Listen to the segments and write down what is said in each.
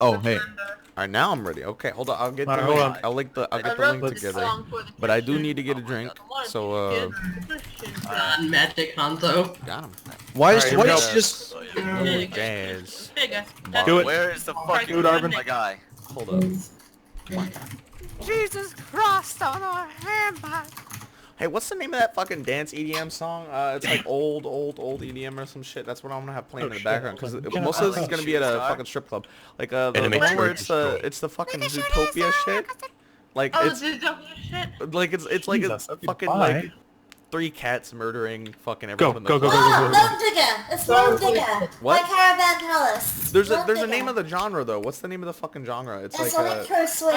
Oh, hey. Alright, now I'm ready. Okay, hold on. I'll get the Alright, hold link. on. I'll get the link together. But I do need to get a drink. So Magic Hanzo. got him. Why is Alright, why here we is go. she just? Jazz. Do it. Where is the fucking Do it, Arvin. my guy? Hold up. Jesus Christ on a hamburger. Hey, what's the name of that fucking dance EDM song? It's like old EDM or some shit. That's what I'm gonna have playing in the background because most of this is gonna be at a fucking strip club. Like the one where it's the fucking Zootopia shit. Like it's like it's like Jesus, it's okay, fucking bye. like 3 cats murdering fucking Go, everyone in the go, go, club. go, go, go. Lone Digger. It's Lone Digger. What? By Caravan Palace. There's Lone a name Digger. of the genre though. What's the name of the fucking genre? It's It's like Electro Swing.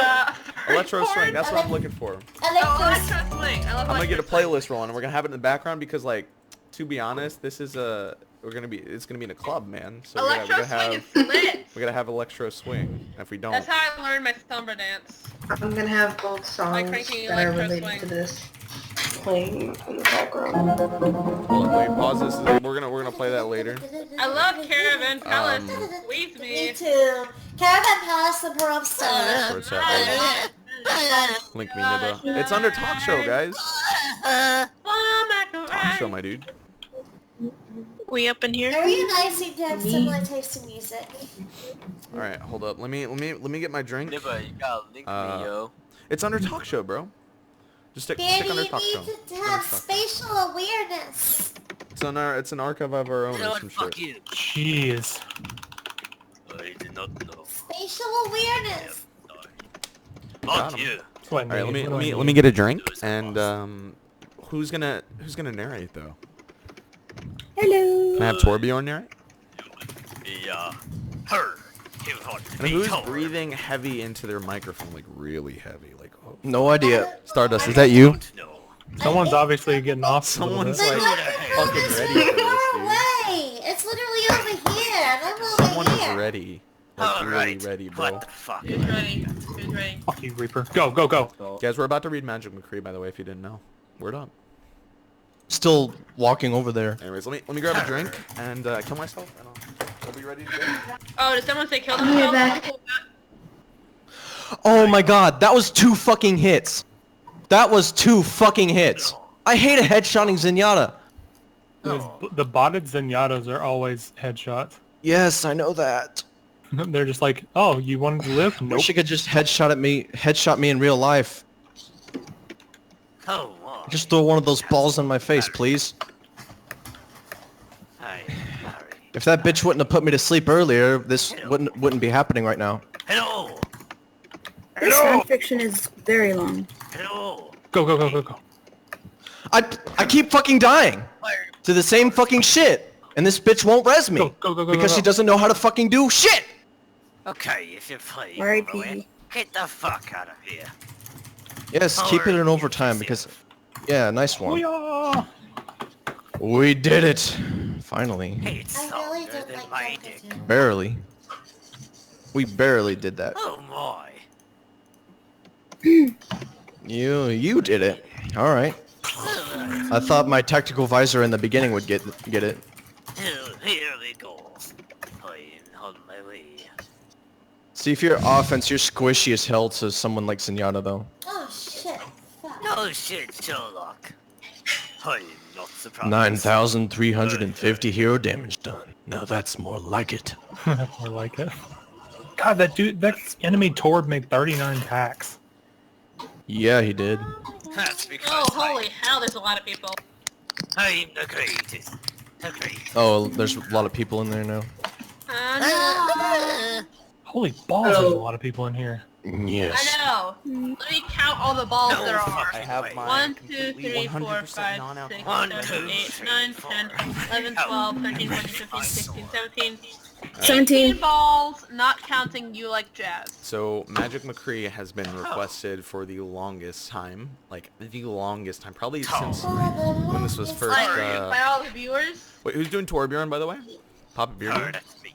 electro swing. That's what I'm looking for. Electro Swing. I love I'm gonna get a playlist rolling, and we're gonna have it in the background because, like, to be honest, this is it's gonna be in a club, man. So we're Electro gonna Swing is lit. we gotta have electro swing. If we don't, That's how I learned my samba dance. I'm gonna have both songs cranking that are electro related swing. to this playing in the background. hold on, wait, pause this. We're gonna play that later. I love Caravan Palace. Squeeze Me me. too. Caravan Palace, the Borough Star. Where it's at, link me, Nibba. It's under talk show, guys. Talk show, my dude. We up in here? Are we nice to have similar taste in music? All right, hold up. Let me get my drink. Nibba, you gotta link me, yo. It's under talk show, bro. Just stick Danny, under you talk show. need to have spatial awareness. It's an archive of our own or some shit. you. Jeez. I did not know. Spatial awareness. Got him. you. What I All right, need, what do I let need? me get a drink and who's gonna narrate though? Hello. Can I have Torbjorn narrate? Yeah. Her. And who's breathing heavy into their microphone, like really heavy, like oh. No idea. Stardust, is that you? Someone's obviously getting off. a little Someone's bit. like fucking ready for this, Far dude. away. It's literally over here. And I'm over Someone is here. ready. Like really ready, bro. What the fuck? Who's ready? Who's ready? Fuck you, Reaper. Go, go, go. Guys, we're about to read Magic McCree, by the way, if you didn't know. Word up. Still walking over there. Anyways, let me grab a drink and kill myself, and I'll be ready to go. Oh, did someone say kill themselves? Oh my god, that was 2 fucking hits. That was 2 fucking hits. I hate a headshotting Zenyatta. The botted Zenyatas are always headshots. Yes, I know that. They're just like, oh, you wanted to live? Nope. Wish you could just headshot me in real life. Oh, Just throw one of those balls in my face, please. If that bitch wouldn't have put me to sleep earlier, this wouldn't be happening right now. Hello. This fanfiction is very long. Hello. Go, go, go, go, go. I keep fucking dying to the same fucking shit, and this bitch won't res me Go, go, go, go, because go. she doesn't know how to fucking do shit. Okay, if you play, R.I.P. get the fuck out of here. Yes, keep it in overtime because, yeah, nice one. Booyah! We did it, finally. It's I really softer don't than like my Delta dick. too. Barely. We barely did that. Oh my. You did it. All right. I thought my tactical visor in the beginning would get it. Here we go. I'm on my way. See, if you're offense, you're squishy as hell to someone like Zenyatta, though. Oh shit. Fuck. No shit, Sherlock. I'm not surprised. 9,350 hero damage done. Now that's more like it. More like it. God, that enemy Torb made 39 packs. Yeah, he did. That's because Oh, holy hell, there's a lot of people. I'm the greatest. The greatest. Oh, there's a lot of people in there now. I Holy balls, there's a lot of people in here. Yes. know. Let me count all the balls there are. I have my 1, 2, completely 3, 4, 100% 5, 6, non-alcoholic 7, 1, 2, 8, 3, 9, 4, 10, 11, 12, 13, 14, 15, 16, 17. 17. balls, not counting you like jazz. So Magic McCree has been requested for the longest time, probably since when this was first. By all the viewers. Wait, who's doing Torbjorn, by the way? Papa Beer. Her, Are that's me.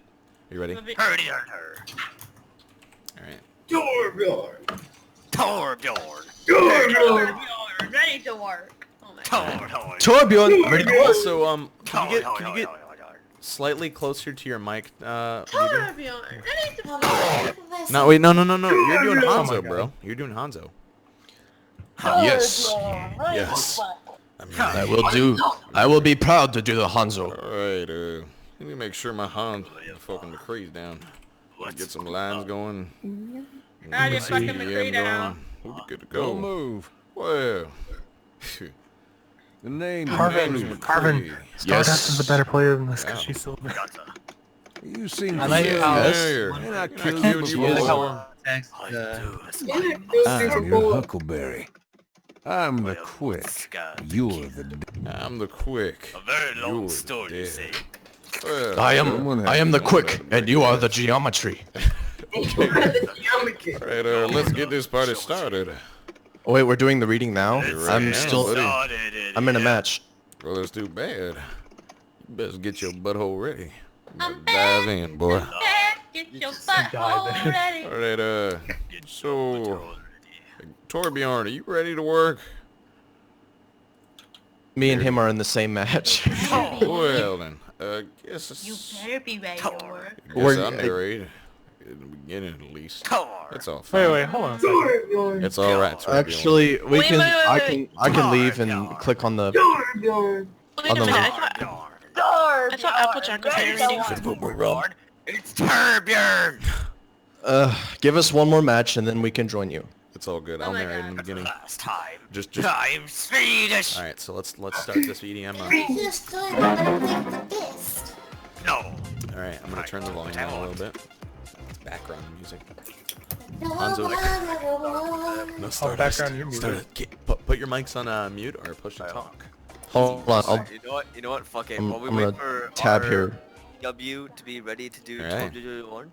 you ready? Her, her. All right. Torbjorn. Torbjorn, ready to work. Oh my god. Torbjorn. Torbjorn, ready to go. Also, can you get slightly closer to your mic. Torbjorn, I need to No, wait, no. You're doing Oh Hanzo, my bro. God. You're doing Hanzo. Yes. Yes. I will do. I will be proud to do the Hanzo. Alright, let me make sure my fucking McCree's down. Get some lines going. I just fucking EDM McCree down. We'll be good to go. Don't move. Well, The name Carvin, is Carvin, Stardust is a better player than this because she's silver. You seem I like familiar. how- familiar. And I You're killed not you cute, you before. I I'm your Huckleberry. I'm the quick. You're the I'm the quick. A very long You're story, you dead. say. Well, I am the quick, and you are the geometry. alright, let's get this party started. Oh wait, we're doing the reading now. Right I'm now, still. buddy. I'm in a match. Well, that's too bad. You best get your butthole ready. I'm Dive in, boy. Get your butthole ready. Alright, so, Torbjorn, are you ready to work? Me and him are in the same match. Well then, guess You better be ready to work. We're- underrated. In the beginning, at least. Tor. It's all fine. Wait, hold on a second. It's all right. Torbjorn. Actually, we Wait, can. wait, wait, I wait. can. I can leave and click on the. Wait a On the minute, left. I thought Applejack was here. It's Torbjorn. Give us one more match and then we can join you. It's all good. Oh I'll my narrate God. in the beginning. Last time. Just. I'm Swedish. All right. So let's start this EDM. Just doing what I think the best. No. All right. I'm gonna turn the volume down a little bit. Background music. No Hanzo. one. No, background music. Start it. Put your mics on mute or push to talk. Hold on. I'll, You know what? Fuck it. I'm, While we I'm wait gonna for tab our here. W to be ready to do Alright. 12-1,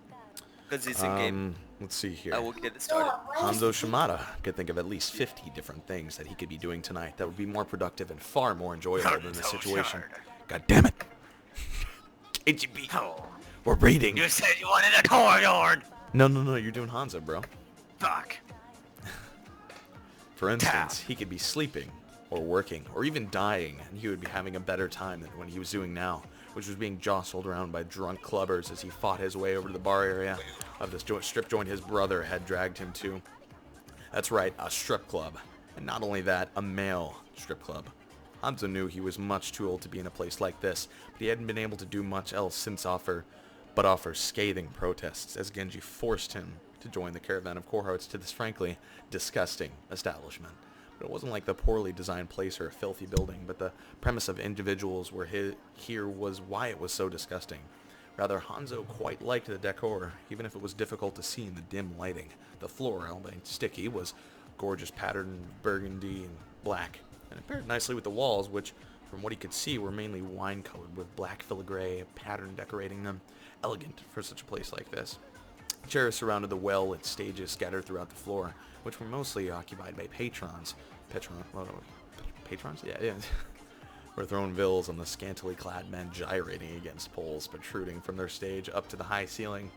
because it's in game. Let's see here. I will get it started. Hanzo Shimada could think of at least 50 different things that he could be doing tonight that would be more productive and far more enjoyable than this situation. God damn it. KGB. We're raiding. You said you wanted a Torbjorn. No, you're doing Hanzo, bro. Fuck. For instance, he could be sleeping, or working, or even dying, and he would be having a better time than what he was doing now, which was being jostled around by drunk clubbers as he fought his way over to the bar area of this strip joint his brother had dragged him to. That's right, a strip club. And not only that, a male strip club. Hanzo knew he was much too old to be in a place like this, but he hadn't been able to do much else since offer scathing protests as Genji forced him to join the caravan of cohorts to this frankly disgusting establishment. But it wasn't like the poorly designed place or a filthy building, but the premise of individuals were here was why it was so disgusting. Rather, Hanzo quite liked the decor, even if it was difficult to see in the dim lighting. The floor, albeit sticky, was gorgeous patterned burgundy and black, and it paired nicely with the walls, which, from what he could see, were mainly wine-colored with black filigree pattern decorating them. Elegant for such a place like this. Chairs surrounded the well and stages scattered throughout the floor, which were mostly occupied by patrons. Patrons? Yeah. Were throwing vills on the scantily clad men gyrating against poles protruding from their stage up to the high ceiling.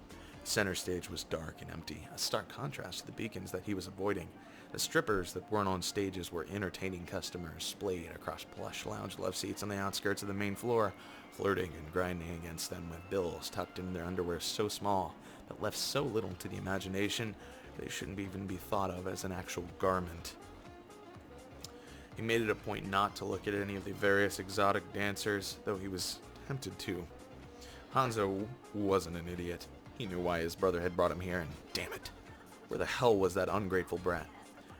The center stage was dark and empty, a stark contrast to the beacons that he was avoiding. The strippers that weren't on stages were entertaining customers splayed across plush lounge love seats on the outskirts of the main floor, flirting and grinding against them with bills tucked in their underwear so small that left so little to the imagination they shouldn't even be thought of as an actual garment. He made it a point not to look at any of the various exotic dancers, though he was tempted to. Hanzo wasn't an idiot. He knew why his brother had brought him here, and damn it, where the hell was that ungrateful brat?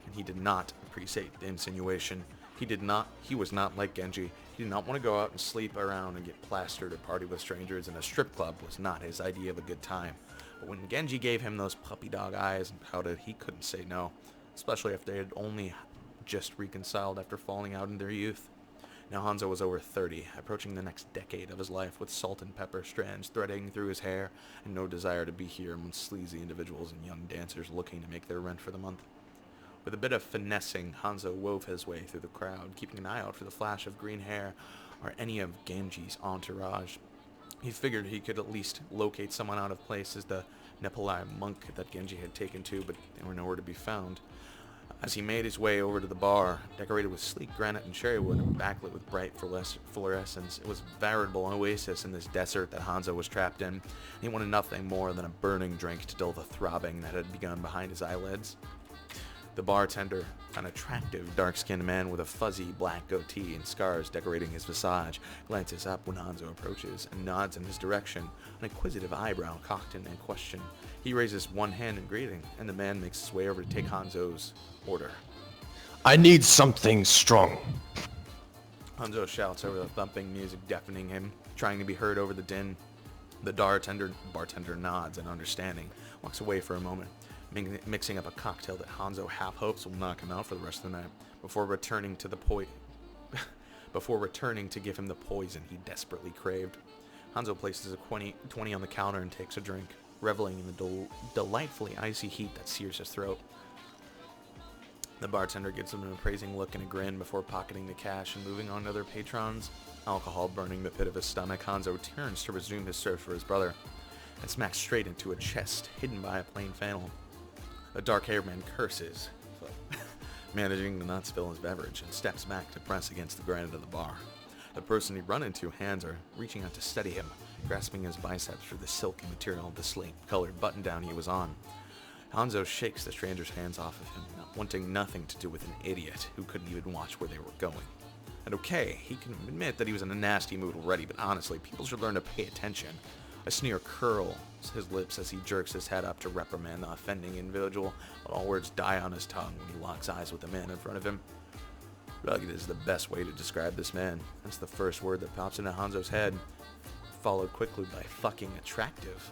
And he did not appreciate the insinuation. He was not like Genji. He did not want to go out and sleep around and get plastered or party with strangers, and a strip club was not his idea of a good time. But when Genji gave him those puppy dog eyes and pouted, he couldn't say no, especially if they had only just reconciled after falling out in their youth. Now Hanzo was over 30, approaching the next decade of his life with salt and pepper strands threading through his hair, and no desire to be here amongst sleazy individuals and young dancers looking to make their rent for the month. With a bit of finessing, Hanzo wove his way through the crowd, keeping an eye out for the flash of green hair or any of Genji's entourage. He figured he could at least locate someone out of place as the Nepali monk that Genji had taken to, but they were nowhere to be found. As he made his way over to the bar, decorated with sleek granite and cherry wood and backlit with bright fluorescence, it was a veritable oasis in this desert that Hanzo was trapped in. He wanted nothing more than a burning drink to dull the throbbing that had begun behind his eyelids. The bartender, an attractive, dark-skinned man with a fuzzy black goatee and scars decorating his visage, glances up when Hanzo approaches and nods in his direction, an inquisitive eyebrow cocked in question. He raises one hand in greeting, and the man makes his way over to take Hanzo's order. I need something strong. Hanzo shouts over the thumping music, deafening him, trying to be heard over the din. The bartender nods in understanding, walks away for a moment, mixing up a cocktail that Hanzo half hopes will knock him out for the rest of the night, before returning to give him the poison he desperately craved. Hanzo places a 20 on the counter and takes a drink, reveling in the delightfully icy heat that sears his throat. The bartender gives him an appraising look and a grin before pocketing the cash and moving on to other patrons. Alcohol burning the pit of his stomach, Hanzo turns to resume his search for his brother and smacks straight into a chest hidden by a plain flannel. The dark-haired man curses, managing to not spill his beverage, and steps back to press against the granite of the bar. The person he'd run into, hands are reaching out to steady him, grasping his biceps for the silky material of the slate-colored button-down he was on. Hanzo shakes the stranger's hands off of him, wanting nothing to do with an idiot who couldn't even watch where they were going. And okay, he can admit that he was in a nasty mood already, but honestly, people should learn to pay attention. A sneer curls his lips as he jerks his head up to reprimand the offending individual, but all words die on his tongue when he locks eyes with the man in front of him. Rugged is the best way to describe this man. That's the first word that pops into Hanzo's head, followed quickly by fucking attractive.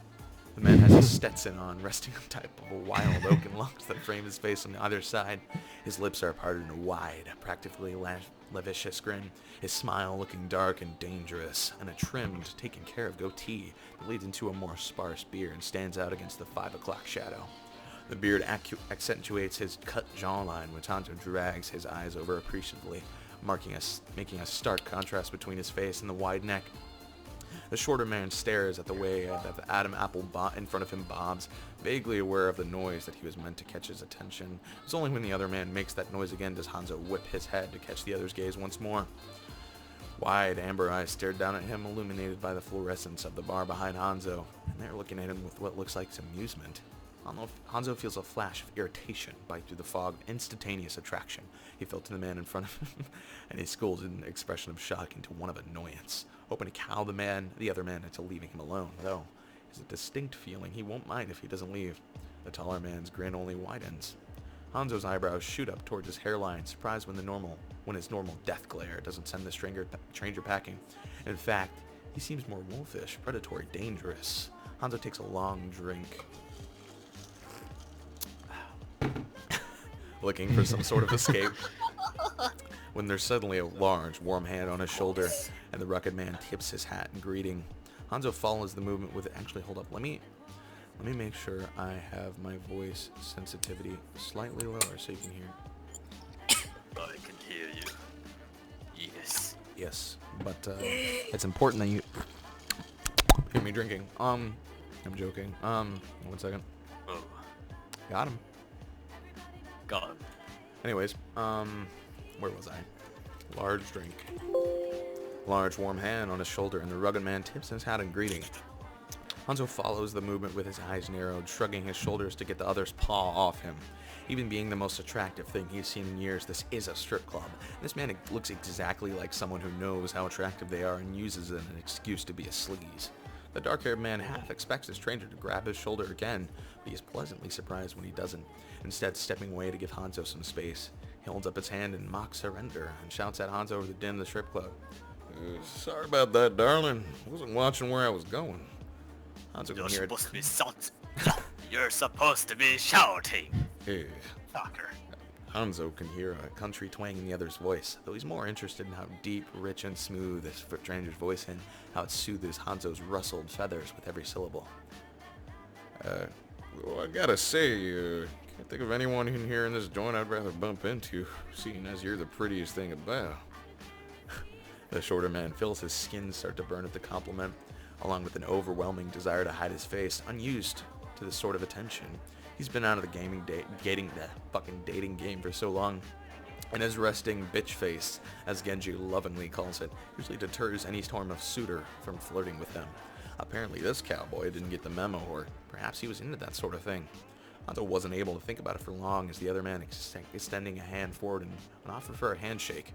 The man has a Stetson on, resting on top of a wild oaken locks that frame his face on either side. His lips are parted in a wide, practically lascivious grin, his smile looking dark and dangerous, and a trimmed, taken care of goatee that leads into a more sparse beard stands out against the 5 o'clock shadow. The beard accentuates his cut jawline when Hanzo drags his eyes over appreciatively, making a stark contrast between his face and the wide neck. The shorter man stares at the way that the Adam apple in front of him bobs, vaguely aware of the noise that he was meant to catch his attention. It's only when the other man makes that noise again does Hanzo whip his head to catch the other's gaze once more. Wide amber eyes stared down at him, illuminated by the fluorescence of the bar behind Hanzo, and they're looking at him with what looks like amusement. Hanzo feels a flash of irritation bite through the fog of instantaneous attraction he felt to the man in front of him, and he scolded an expression of shock into one of annoyance, hoping to cow the other man into leaving him alone, though it's a distinct feeling he won't mind if he doesn't leave. The taller man's grin only widens. Hanzo's eyebrows shoot up towards his hairline, surprised when his normal death glare doesn't send the stranger packing. In fact, he seems more wolfish, predatory, dangerous. Hanzo takes a long drink, looking for some sort of escape, when there's suddenly a large, warm hand on his shoulder, and the rugged man tips his hat in greeting. Hanzo follows the movement with it. Actually, hold up. Let me make sure I have my voice sensitivity slightly lower so you can hear. I can hear you. Yes. Yes, but it's important that you hear me drinking. I'm joking. 1 second. Oh, Got him. got him. Anyways, where was I? Large drink. Large warm hand on his shoulder, and the rugged man tips his hat in greeting. Hanzo follows the movement with his eyes narrowed, shrugging his shoulders to get the other's paw off him. Even being the most attractive thing he's seen in years, this is a strip club. This man looks exactly like someone who knows how attractive they are and uses it as an excuse to be a sleaze. The dark-haired man half expects the stranger to grab his shoulder again, but he is pleasantly surprised when he doesn't, instead stepping away to give Hanzo some space. He holds up his hand in mock surrender and shouts at Hanzo over the din of the strip club. Sorry about that, darling. I wasn't watching where I was going. Hanzo can You're hear it. supposed to be You're supposed to be shouting. Hey. Fucker. Hanzo can hear a country twang in the other's voice, though he's more interested in how deep, rich, and smooth this stranger's voice and how it soothes Hanzo's rustled feathers with every syllable. Well, I gotta say, can't think of anyone in here in this joint I'd rather bump into, seeing as you're the prettiest thing about. The shorter man feels his skin start to burn at the compliment, along with an overwhelming desire to hide his face, unused to this sort of attention. He's been out of the dating game for so long, and his resting bitch face, as Genji lovingly calls it, usually deters any storm of suitor from flirting with them. Apparently this cowboy didn't get the memo, or perhaps he was into that sort of thing. Hanzo wasn't able to think about it for long as the other man extending a hand forward and an offer for a handshake.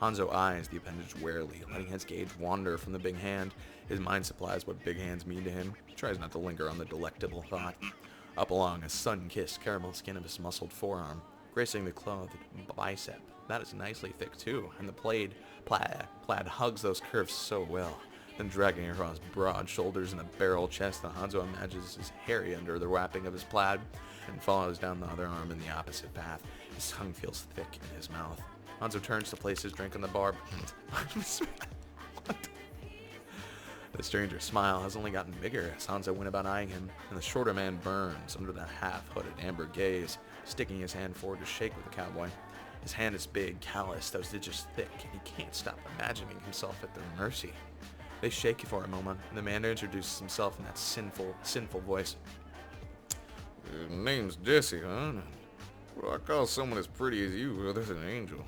Hanzo eyes the appendage warily, letting his gaze wander from the big hand. His mind supplies what big hands mean to him. He tries not to linger on the delectable thought. Up along a sun-kissed caramel skin of his muscled forearm, gracing the clothed bicep. That is nicely thick too, and the plaid hugs those curves so well. Then dragging across broad shoulders and a barrel chest that Hanzo imagines is hairy under the wrapping of his plaid, and follows down the other arm in the opposite path. His tongue feels thick in his mouth. Hanzo turns to place his drink on the bar. What? The stranger's smile has only gotten bigger as Hanzo went about eyeing him, and the shorter man burns under that half-hooded amber gaze, sticking his hand forward to shake with the cowboy. His hand is big, callous, those digits thick, and he can't stop imagining himself at their mercy. They shake for a moment, and the man introduces himself in that sinful voice. Your name's Jesse, huh? Well, I call someone as pretty as you, well, there's an angel.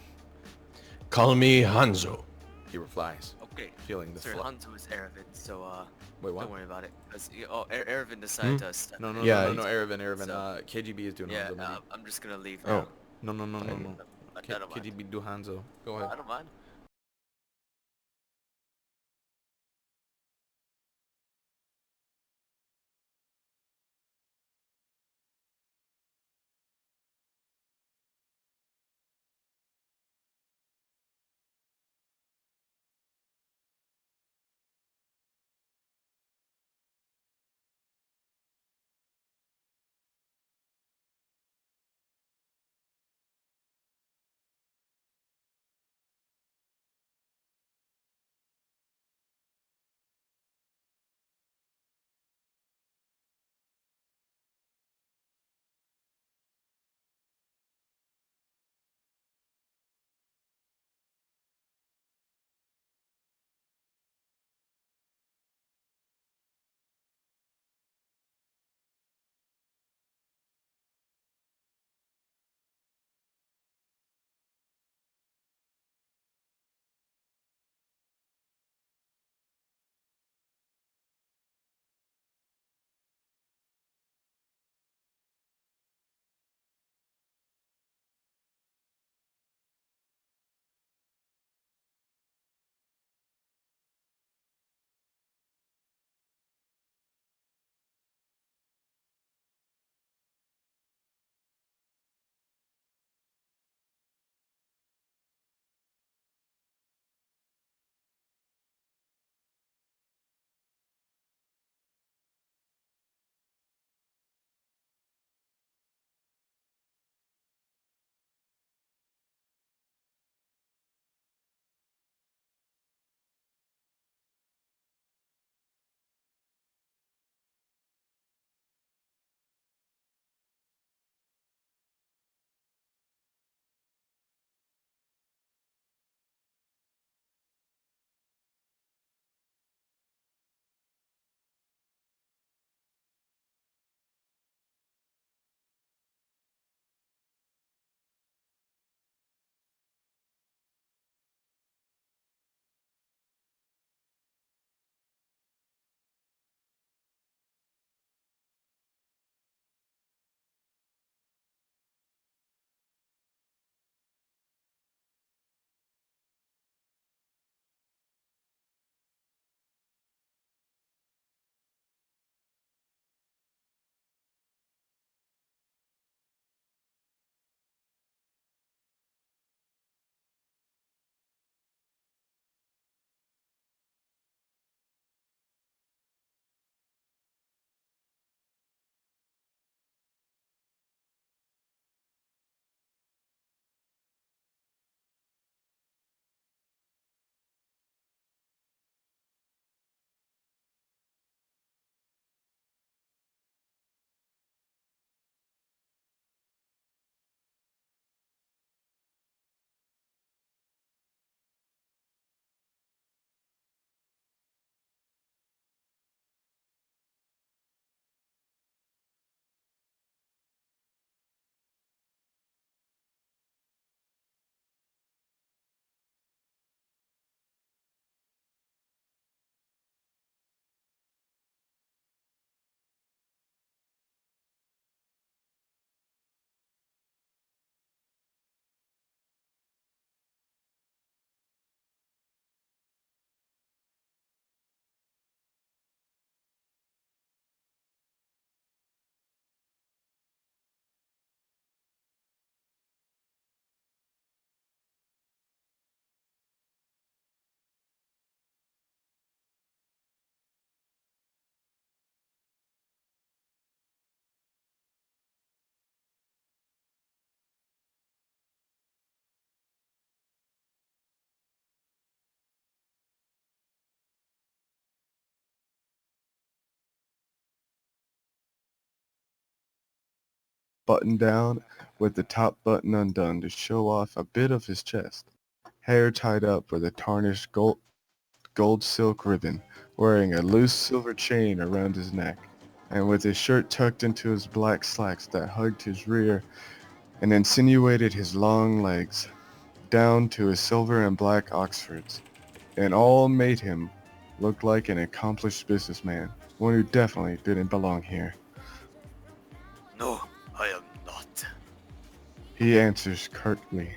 Call me Hanzo. He replies, Okay. feeling the Sir, flow. Hanzo is Aravid, so Wait, what? don't worry about it. Aravid decided to step No, in. Yeah, Aravid. So- KGB is doing Yeah, Hanzo, maybe. I'm just gonna leave Oh. now. No. I don't mind. KGB do Hanzo. Go ahead. I don't mind. buttoned down with the top button undone to show off a bit of his chest. Hair tied up with a tarnished gold silk ribbon, wearing a loose silver chain around his neck, and with his shirt tucked into his black slacks that hugged his rear and insinuated his long legs, down to his silver and black Oxfords, and all made him look like an accomplished businessman, one who definitely didn't belong here. No, I am not. He answers curtly,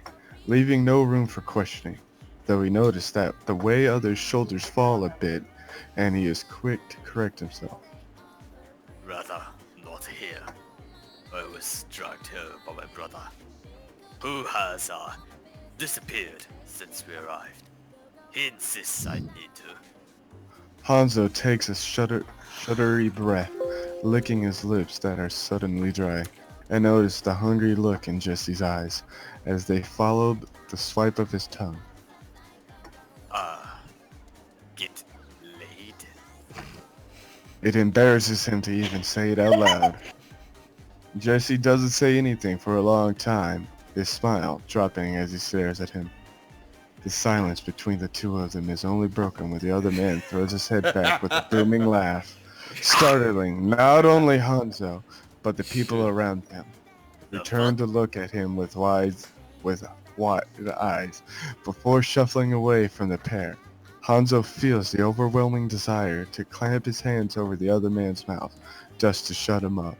leaving no room for questioning, though he noticed that the way others' shoulders fall a bit, and he is quick to correct himself. Rather not here. I was dragged here by my brother, who has disappeared since we arrived. He insists I need to. Hanzo takes a shuddery breath, licking his lips that are suddenly dry, and noticed the hungry look in Jesse's eyes as they followed the swipe of his tongue. Get laid? It embarrasses him to even say it out loud. Jesse doesn't say anything for a long time, his smile dropping as he stares at him. The silence between the two of them is only broken when the other man throws his head back with a booming laugh, startling not only Hanzo, but the people around them. Return to look at him with wide eyes before shuffling away from the pair. Hanzo feels the overwhelming desire to clamp his hands over the other man's mouth just to shut him up,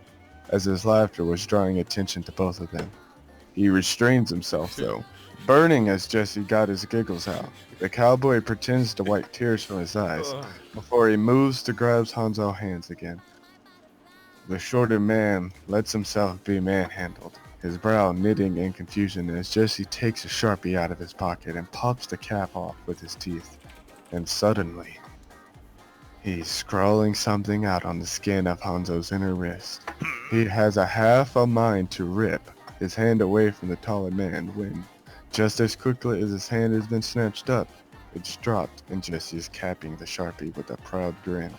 as his laughter was drawing attention to both of them. He restrains himself though, burning as Jesse got his giggles out. The cowboy pretends to wipe tears from his eyes before he moves to grab Hanzo's hands again. The shorter man lets himself be manhandled, his brow knitting in confusion as Jesse takes a Sharpie out of his pocket and pops the cap off with his teeth. And suddenly, he's scrawling something out on the skin of Hanzo's inner wrist. He has a half a mind to rip his hand away from the taller man when, just as quickly as his hand has been snatched up, it's dropped and Jesse is capping the Sharpie with a proud grin.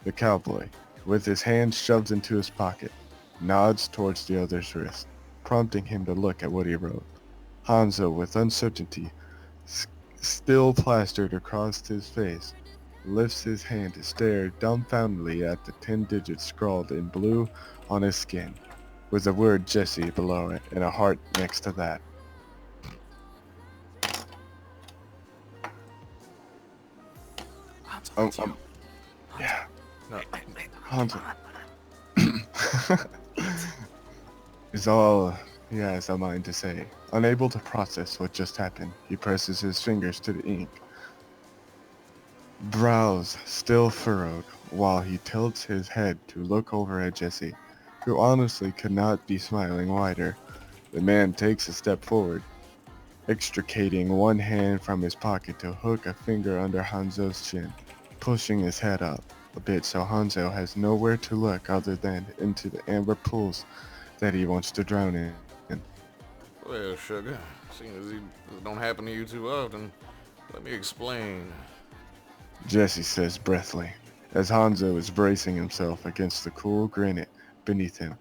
The cowboy, with his hand shoved into his pocket, nods towards the other's wrist, prompting him to look at what he wrote. Hanzo, with uncertainty still plastered across his face, lifts his hand to stare dumbfoundedly at the 10 digits scrawled in blue on his skin, with the word Jesse below it and a heart next to that. Yeah. No. Hanzo is all he has a mind to say. Unable to process what just happened, he presses his fingers to the ink. Brows still furrowed, while he tilts his head to look over at Jesse, who honestly could not be smiling wider. The man takes a step forward, extricating one hand from his pocket to hook a finger under Hanzo's chin, pushing his head up a bit so Hanzo has nowhere to look other than into the amber pools that he wants to drown in. Well, sugar, seeing as it don't happen to you too often, let me explain. Jesse says breathily, as Hanzo is bracing himself against the cool granite beneath him,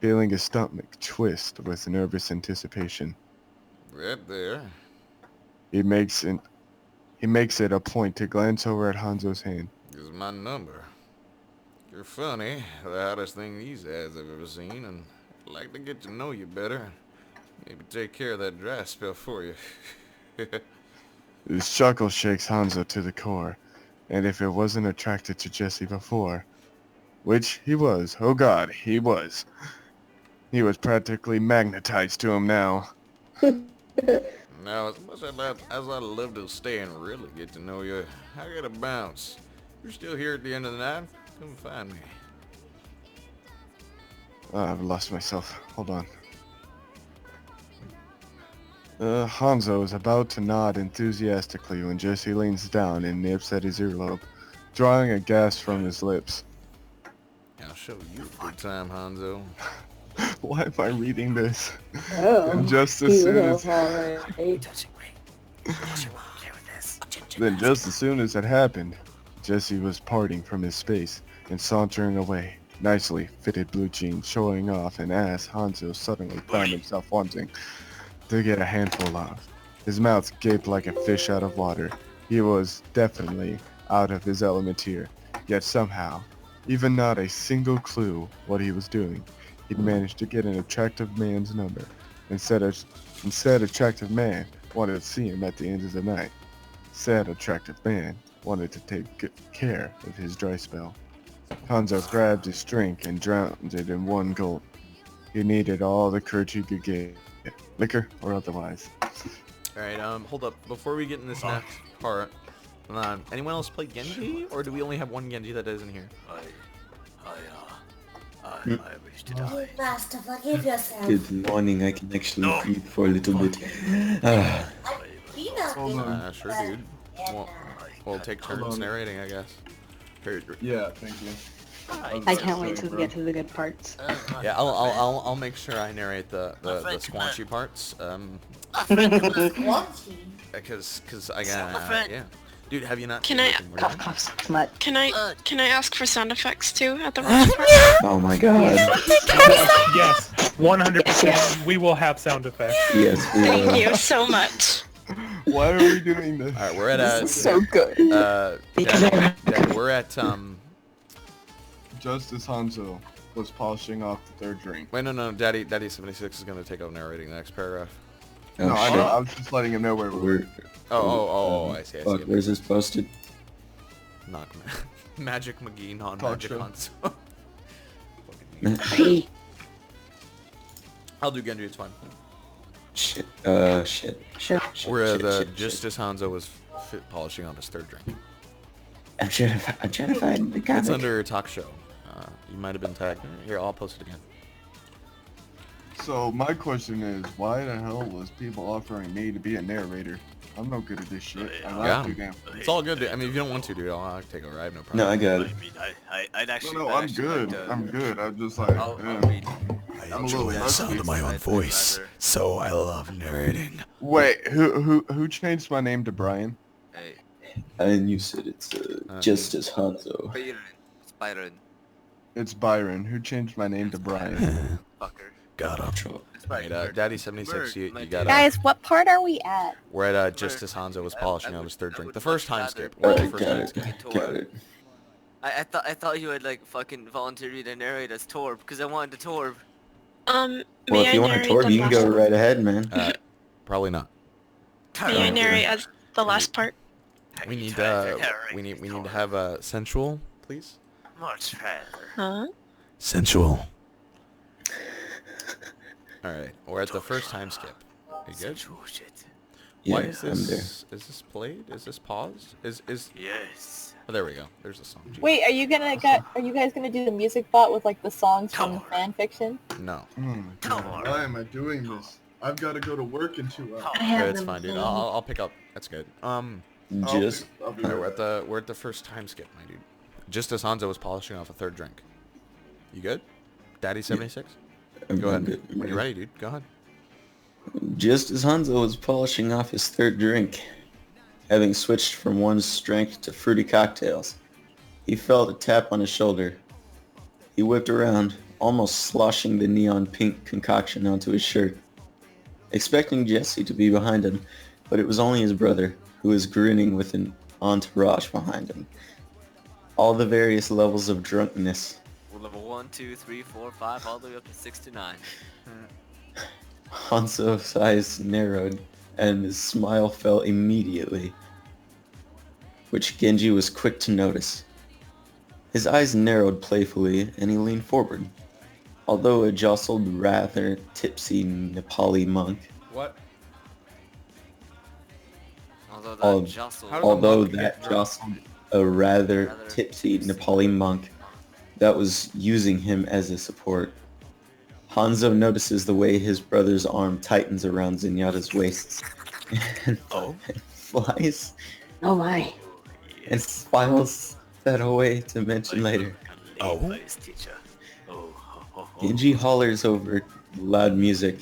feeling his stomach twist with nervous anticipation. Right there. He makes it a point to glance over at Hanzo's hand. This is my number. You're funny, the hottest thing these ads I've ever seen, and I'd like to get to know you better. Maybe take care of that dry spell for you. His chuckle shakes Hanzo to the core, and if it wasn't attracted to Jesse before, which he was, oh god, he was practically magnetized to him now. Now, as much as I'd love to stay and really get to know you, I gotta bounce. You're still here at the end of the night? Come find me. I've lost myself. Hold on. Hanzo is about to nod enthusiastically when Jesse leans down and nips at his earlobe, drawing a gasp from his lips. I'll show you a good time, Hanzo. Why am I reading this? Oh, And just as soon as... Then just as soon as it happened, Jesse was parting from his space and sauntering away, nicely fitted blue jeans showing off an ass Hanzo suddenly found himself wanting to get a handful of. His mouth gaped like a fish out of water. He was definitely out of his element here, yet somehow, even not a single clue what he was doing, he'd managed to get an attractive man's number. Instead, attractive man wanted to see him at the end of the night. Said attractive man wanted to take good care of his dry spell. Hanzo grabbed his drink and drowned it in one gulp. He needed all the courage he could get, liquor or otherwise. Alright, hold up. Before we get in this next part, anyone else play Genji? Or do we only have one Genji that isn't here? I wish to die. Master, forgive yourself. Good morning, I can actually breathe for a little bit. Sure, dude. We'll take turns narrating, I guess. Yeah, thank you. I can't wait till we get to the good parts. Yeah, I'll make sure I narrate the squanchy parts. Because I got yeah. Dude, have you not? Can I Smut. can I ask for sound effects too at the rush part? Oh my god. Yes, 100%. We will have sound effects. Yes, we will. Thank you so much. Why are we doing this? Alright, we're at So good. we're at Just as Hanzo was polishing off the third drink. wait, no, Daddy 76 is gonna take over narrating the next paragraph. Oh, No, I shit. know. I was just letting him know where we were. I see. Fuck, where's this posted? Knock Magic McGee, Talk non-magic show. Hanzo. I'll do Genji, it's fine. Shit, shit. We're shit, just as Hanzo was polishing on his third drink. I'm trying to find the It's comic. under talk show. You might have been tagged. Here, I'll post it again. So my question is, why the hell was people offering me to be a narrator? I'm no good at this shit. I Yeah, like to damn. it's all good. Dude. I mean, if you don't want to, dude, I'll take over. I have no problem. No, I got it. I mean, I'd actually. No, I'd I'm actually good. like to- I'm good. I'm just like, I'll yeah. read. I'm a little rusty. my own voice, so I love narrating. Wait, who changed my name to Brian? Hey, And you said it's just as Hanzo. Byron. It's Byron. It's Byron. Who changed my name to Brian? Fucker. Got him. It's Byron. Right, Daddy 76, you got Guys, what part are we at? We're at just as Hanzo was polishing on his third drink. The first time skip. Got The it, first got time it, skip. got it. I thought you would like fucking volunteer to narrate as Torb because I wanted to Torb. Well, May if I you want to narrate Torb, the you can go last- right ahead, man. Probably not. May I narrate as the last part? We need to have a sensual, please. Much better. Huh? Sensual. All right, we're at the first time skip. You good? Shit. Yeah, Why is I'm there. this? Is this played? Is this paused? Is? Yes. Oh, there we go. There's the song. Jeez. Wait, are you guys gonna do the music bot with like the songs from Fanfiction? No. Why am I doing this? I've got to go to work in 2 hours. It's fine, dude. I'll pick up. That's good. Just. I'll be Alright, right we're at the first time skip, my dude. Just as Hanzo was polishing off a third drink. You good? Daddy 76? Go ahead. Good. When you're ready, dude. Go ahead. Just as Hanzo was polishing off his third drink, having switched from one strength to fruity cocktails, he felt a tap on his shoulder. He whipped around, almost sloshing the neon pink concoction onto his shirt, expecting Jesse to be behind him, but it was only his brother, who was grinning with an entourage behind him. All the various levels of drunkenness. We're level 1, 2, 3, 4, 5, all the way up to 69. Hanzo's eyes narrowed, and his smile fell immediately, which Genji was quick to notice. His eyes narrowed playfully, and he leaned forward. Although a jostled, rather tipsy Nepali monk, What? Although that jostled a rather tipsy Nepali monk that was using him as a support, Hanzo notices the way his brother's arm tightens around Zenyatta's waist and flies Oh my. and files that away to mention later. Genji hollers over loud music,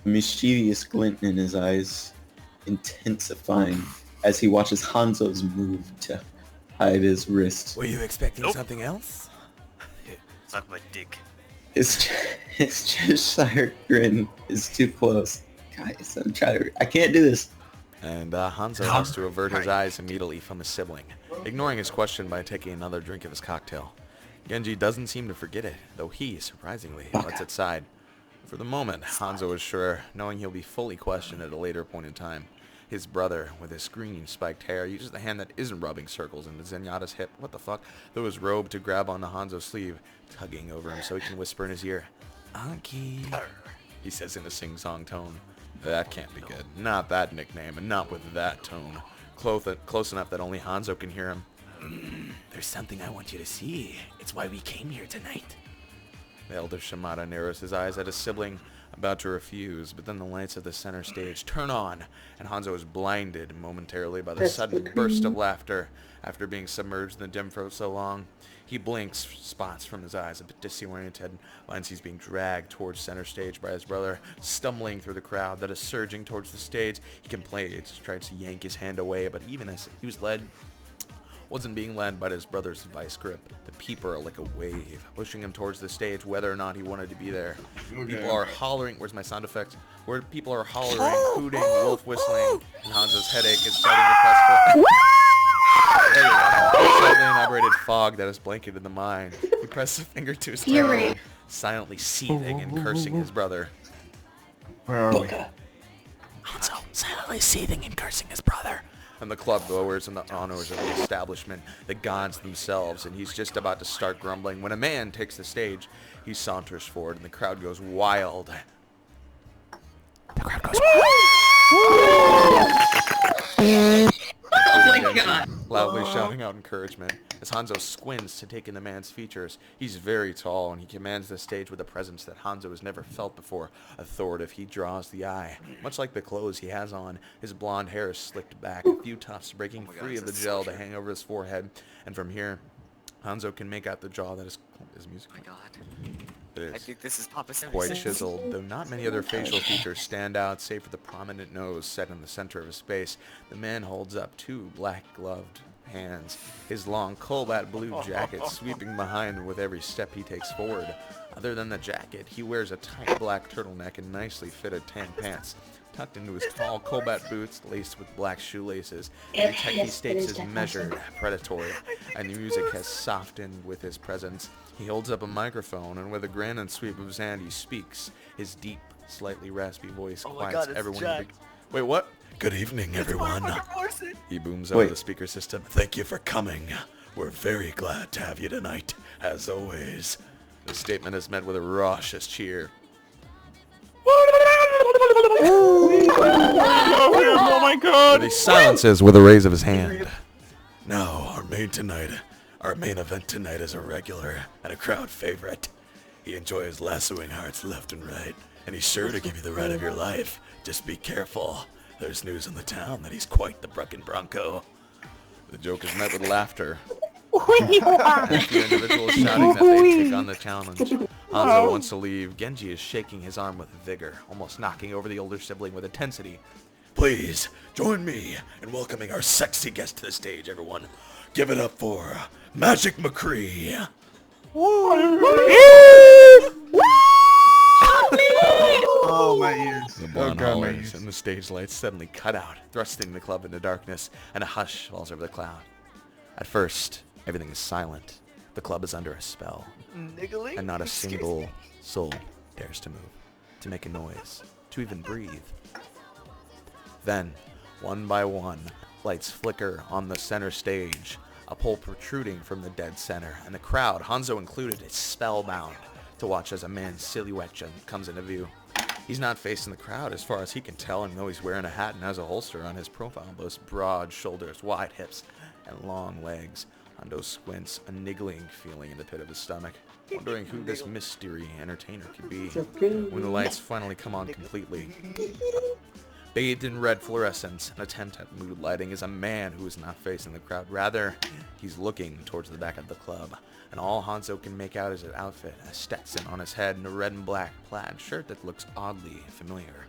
a mischievous glint in his eyes intensifying as he watches Hanzo's move to hide his wrist. Were you expecting something else? suck my dick. His Cheshire grin is too close. Guys, I can't do this. And Hanzo has to avert his eyes immediately from his sibling, ignoring his question by taking another drink of his cocktail. Genji doesn't seem to forget it, though he, surprisingly, lets it slide. For the moment, Hanzo is sure, knowing he'll be fully questioned at a later point in time. His brother, with his green spiked hair, uses the hand that isn't rubbing circles into Zenyatta's hip, through his robe to grab onto Hanzo's sleeve, tugging over him so he can whisper in his ear. Anki, he says in a sing-song tone. That can't be good. Not that nickname, and not with that tone. Close enough that only Hanzo can hear him. There's something I want you to see. It's why we came here tonight. The elder Shimada narrows his eyes at his sibling, about to refuse, but then the lights of the center stage turn on, and Hanzo is blinded momentarily by the sudden burst of laughter. After being submerged in the dim for so long, he blinks, spots from his eyes, a bit disoriented, finds he's being dragged towards center stage by his brother, stumbling through the crowd that is surging towards the stage. He complains, tries to yank his hand away, but even as he wasn't being led by his brother's vice grip. The people are like a wave, pushing him towards the stage, whether or not he wanted to be there. People are hollering. Where's my sound effects? Where people are hollering, hooting, wolf whistling, and Hanzo's headache is starting to press for. There you go. Slightly elaborated fog that is blanketed the mind. He presses a finger to his tongue, silently seething and cursing his brother. Where are we? Hanzo, silently seething and cursing his brother. And the club goers and the honors of the establishment, the gods themselves, and he's just about to start grumbling when a man takes the stage. He saunters forward and the crowd goes wild. Oh my god. Loudly shouting out encouragement as Hanzo squints to take in the man's features. He's very tall and he commands the stage with a presence that Hanzo has never felt before. Authoritative, he draws the eye. Much like the clothes he has on, his blonde hair is slicked back, a few tufts breaking free of the gel to hang over his forehead. And from here, Hanzo can make out the jaw that is music. Oh my god. It I is think this is Papa quite Simpson. chiseled, though not many other facial features stand out, save for the prominent nose set in the center of his face. The man holds up two black-gloved hands, his long combat blue jacket sweeping behind with every step he takes forward. Other than the jacket, he wears a tight black turtleneck and nicely fitted tan pants, tucked into his tall combat boots laced with black shoelaces. The tech he stakes is measured, predatory, and the music has softened with his presence. He holds up a microphone, and with a grin and sweep of his hand, he speaks. His deep, slightly raspy voice quiets everyone. Wait, what? Good evening, everyone. He booms over the speaker system. Thank you for coming. We're very glad to have you tonight, as always. The statement is met with a raucous cheer. Oh my god! But he silences with a raise of his hand. Now, our main event tonight is a regular and a crowd favorite. He enjoys lassoing hearts left and right, and he's sure to give you the ride of your life. Just be careful. There's news in the town that he's quite the Brucken Bronco. The joke is met with laughter. A few individuals shouting that they take on the challenge. Hanzo wants to leave. Genji is shaking his arm with vigor, almost knocking over the older sibling with intensity. Please, join me in welcoming our sexy guest to the stage, everyone. Give it up for Magic McCree. Oh, my ears. The blonde my hollers ears. and the stage lights suddenly cut out, thrusting the club into darkness, and a hush falls over the crowd. At first, everything is silent. The club is under a spell, and not a single soul dares to move, to make a noise, to even breathe. Then, one by one, lights flicker on the center stage, a pole protruding from the dead center, and the crowd, Hanzo included, is spellbound to watch as a man's silhouette comes into view. He's not facing the crowd as far as he can tell, and though he's wearing a hat and has a holster on his profile, boasts broad shoulders, wide hips, and long legs. Hanzo squints, a niggling feeling in the pit of his stomach, wondering who this mystery entertainer could be, when the lights finally come on completely. Bathed in red fluorescence, an attempt at mood lighting, is a man who is not facing the crowd. Rather, he's looking towards the back of the club, and all Hanzo can make out is his outfit, a Stetson on his head and a red and black plaid shirt that looks oddly familiar.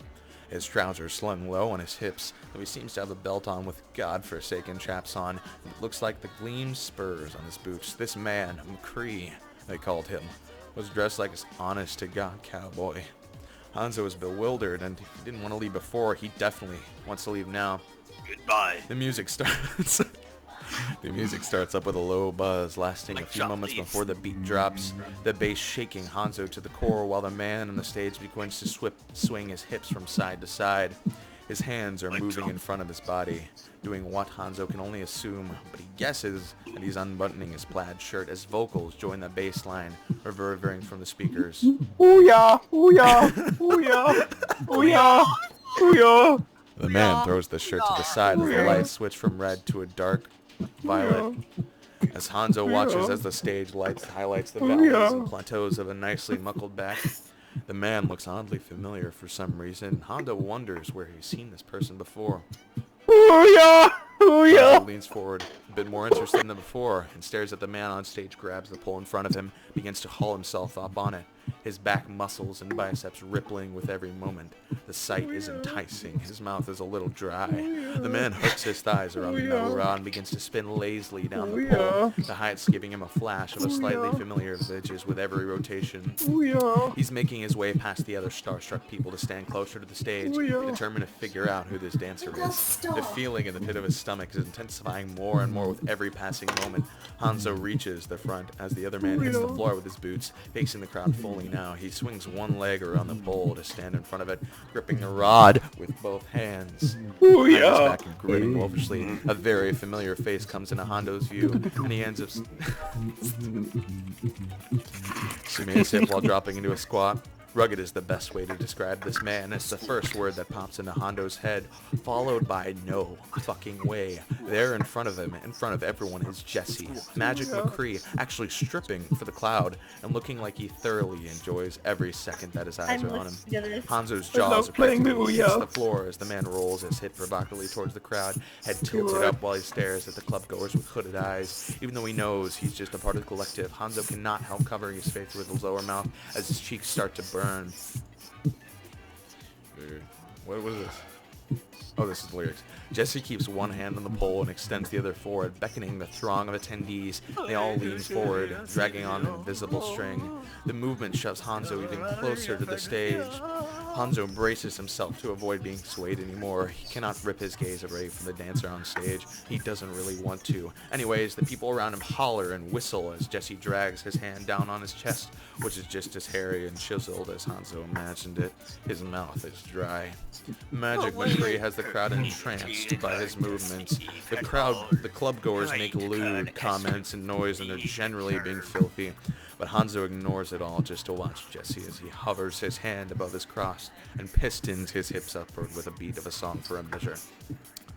His trousers slung low on his hips, though he seems to have a belt on with godforsaken chaps on. It looks like the gleamed spurs on his boots. This man, McCree, they called him, was dressed like an honest-to-God cowboy. Hanzo was bewildered, and he didn't want to leave before. He definitely wants to leave now. Goodbye. The music starts. The music starts up with a low buzz, lasting a few moments before the beat drops, the bass shaking Hanzo to the core while the man on the stage begins to swing his hips from side to side. His hands are moving in front of his body, doing what Hanzo can only assume, but he guesses that he's unbuttoning his plaid shirt as vocals join the bass line, reverberating from the speakers. Ooh-yah! Ooh-yah! Ooh-yah! Ooh-yah! Ooh-yah! The man throws the shirt to the side as the lights switch from red to a dark violet. As Hanzo watches as the stage lights highlights the valleys and plateaus of a nicely muckled back, the man looks oddly familiar for some reason. Hanzo wonders where he's seen this person before. Hanzo leans forward, a bit more interested than before, and stares at the man on stage, grabs the pole in front of him, begins to haul himself up on it, his back muscles and biceps rippling with every moment. The sight is enticing. His mouth is a little dry. The man hooks his thighs around the metal rod and begins to spin lazily down the pole, the heights giving him a flash of a slightly familiar visages with every rotation. He's making his way past the other starstruck people to stand closer to the stage, determined to figure out who this dancer is. The feeling in the pit of his stomach is intensifying more and more with every passing moment. Hanzo reaches the front as the other man hits the floor with his boots, facing the crowd fully now. He swings one leg around the pole to stand in front of it, gripping the rod with both hands. Behind his back and grinning wolfishly, a very familiar face comes into Hondo's view, and he ends up assuming his hip while dropping into a squat. Rugged is the best way to describe this man. It's the first word that pops into Hondo's head, followed by no fucking way. There in front of him, in front of everyone, is Jesse, Magic McCree, actually stripping for the crowd and looking like he thoroughly enjoys every second that his eyes are on him. Hanzo's jaws are practically against the floor as the man rolls his hip provocatively towards the crowd, head tilted up while he stares at the clubgoers with hooded eyes. Even though he knows he's just a part of the collective, Hanzo cannot help covering his face with his lower mouth as his cheeks start to burn. What was this? Oh, this is the lyrics. Jesse keeps one hand on the pole and extends the other forward, beckoning the throng of attendees. They all lean forward, dragging on an invisible string. The movement shoves Hanzo even closer to the stage. Hanzo braces himself to avoid being swayed anymore. He cannot rip his gaze away from the dancer on stage. He doesn't really want to. Anyways, the people around him holler and whistle as Jesse drags his hand down on his chest, which is just as hairy and chiseled as Hanzo imagined it. His mouth is dry. Magic McCree has the crowd entranced by his movements. The clubgoers make lewd comments and noise, and they're generally being filthy. But Hanzo ignores it all just to watch Jesse as he hovers his hand above his cross and pistons his hips upward with a beat of a song for a measure.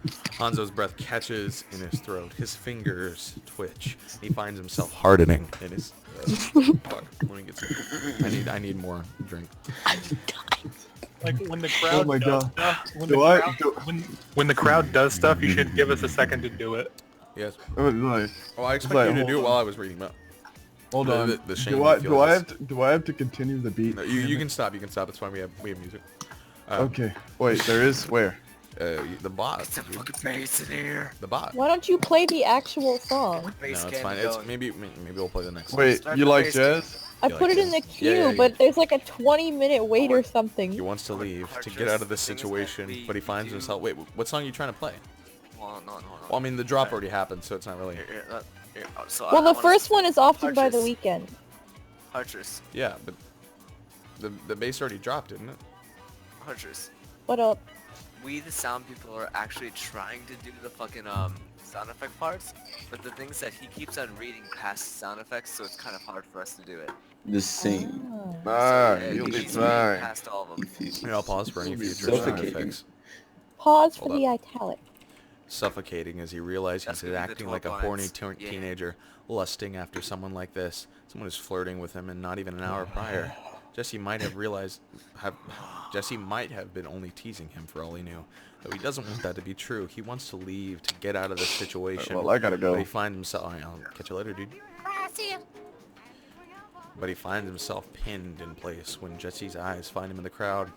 Hanzo's breath catches in his throat. His fingers twitch. He finds himself hardening in his... fuck, let me get some... I need more drink. Like when the crowd my does God. stuff, when the crowd does stuff, you should give us a second to do it. Yes. Like, Oh, I expect you to do it while I was reading that. hold on. The shame Do I have to continue the beat? No, you can stop. You can stop. It's fine. We have music. Okay. Wait, there is where? The bot. Some fucking bass in here. The bot. Why don't you play the actual song? No, it's fine. It's maybe we'll play the next one. Wait, you like jazz? I You put like it in the this? queue, Yeah, but there's like a 20-minute wait or something. He wants to leave to get out of this situation, but he finds himself. Wait, what song are you trying to play? Well, no. Well, I mean, the drop already happened, so it's not really. Well, the first one is often by the weekend. Huntress. Yeah, but the bass already dropped, didn't it? Huntress. What up? We, the sound people, are actually trying to do the fucking sound effect parts, but the things that he keeps on reading past sound effects, so it's kind of hard for us to do it. The same. You'll be fine. Past all of them. Here, I'll pause for any future sound Suffocating. effects. Pause for Hold the italic. Suffocating as he realizes That's he's gonna be the acting like a 12 horny lines. Yeah. teenager, lusting after someone like this. Someone who's flirting with him and not even an hour prior. Jesse might have been only teasing him for all he knew. Though he doesn't want that to be true. He wants to leave to get out of this situation. Well, I gotta go. But he finds himself... Alright, I'll catch you later, dude. See you. But he finds himself pinned in place when Jesse's eyes find him in the crowd.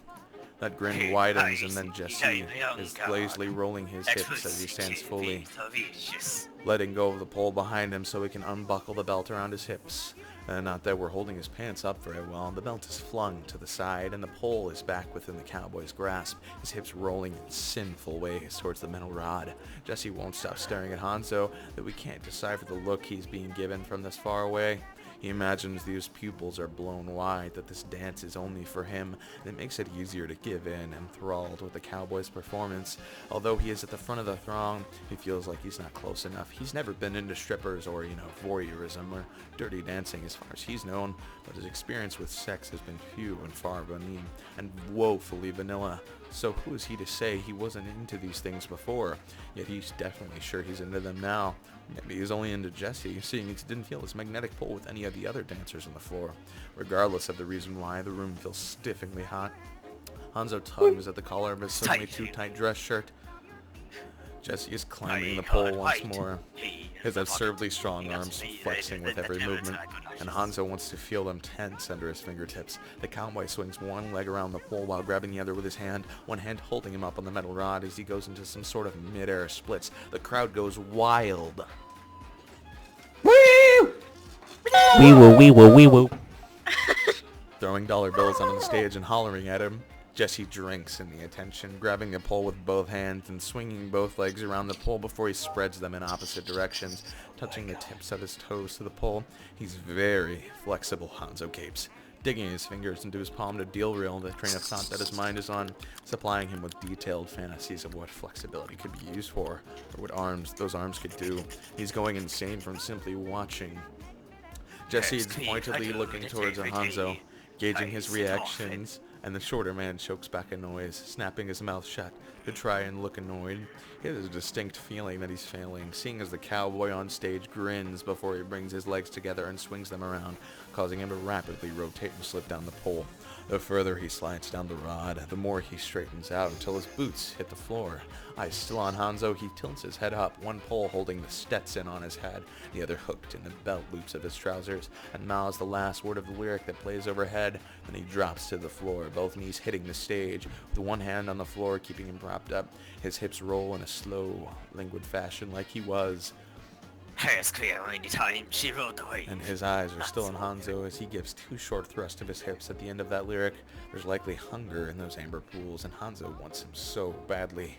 That grin widens, and then Jesse is lazily rolling his hips as he stands fully, letting go of the pole behind him so he can unbuckle the belt around his hips. Not that we're holding his pants up very well. The belt is flung to the side, and the pole is back within the cowboy's grasp, his hips rolling in sinful ways towards the metal rod. Jesse won't stop staring at Hanzo, though we can't decipher the look he's being given from this far away. He imagines these pupils are blown wide, that this dance is only for him, and it makes it easier to give in, enthralled with the cowboy's performance. Although he is at the front of the throng, he feels like he's not close enough. He's never been into strippers or, voyeurism or dirty dancing as far as he's known, but his experience with sex has been few and far between, and woefully vanilla. So who is he to say he wasn't into these things before? Yet he's definitely sure he's into them now. Maybe he's only into Jesse, seeing he didn't feel his magnetic pull with any of the other dancers on the floor. Regardless of the reason why, the room feels stiffingly hot. Hanzo tugs at the collar of his suddenly too tight dress shirt. Jesse is climbing the pole once more, his absurdly strong arms flexing with every movement, and Hanzo wants to feel them tense under his fingertips. The cowboy swings one leg around the pole while grabbing the other with his hand, one hand holding him up on the metal rod as he goes into some sort of mid-air splits. The crowd goes wild. Wee woo, wee woo, wee woo. Throwing dollar bills onto the stage and hollering at him, Jesse drinks in the attention, grabbing the pole with both hands and swinging both legs around the pole before he spreads them in opposite directions, touching the tips of his toes to the pole. He's very flexible, Hanzo gapes, digging his fingers into his palm to deal reel the train of thought that his mind is on, supplying him with detailed fantasies of what flexibility could be used for, or what those arms could do. He's going insane from simply watching. Jesse is pointedly looking towards Hanzo, gauging his reactions, and the shorter man chokes back a noise, snapping his mouth shut to try and look annoyed. He has a distinct feeling that he's failing, seeing as the cowboy on stage grins before he brings his legs together and swings them around, causing him to rapidly rotate and slip down the pole. The further he slides down the rod, the more he straightens out until his boots hit the floor. Eyes still on Hanzo, he tilts his head up, one pole holding the Stetson on his head, the other hooked in the belt loops of his trousers, and mouths the last word of the lyric that plays overhead. Then he drops to the floor, both knees hitting the stage, with one hand on the floor keeping him propped up. His hips roll in a slow, languid fashion like he was. And his eyes are still on Hanzo as he gives two short thrusts of his hips at the end of that lyric. There's likely hunger in those amber pools, and Hanzo wants him so badly.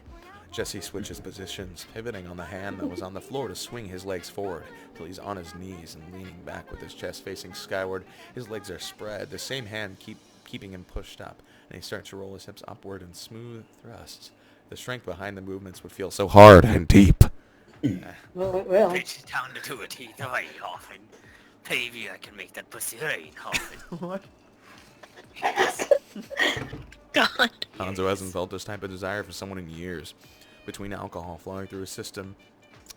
Jesse switches positions, pivoting on the hand that was on the floor to swing his legs forward till he's on his knees and leaning back with his chest facing skyward. His legs are spread, the same hand keeping him pushed up, and he starts to roll his hips upward in smooth thrusts. The strength behind the movements would feel so hard and deep. Well, it will. Pitch down the two teeth away, Hoffman. Maybe I can make that pussy rain, Hoffman. What? God. Hanzo hasn't felt this type of desire for someone in years. Between alcohol flowing through his system,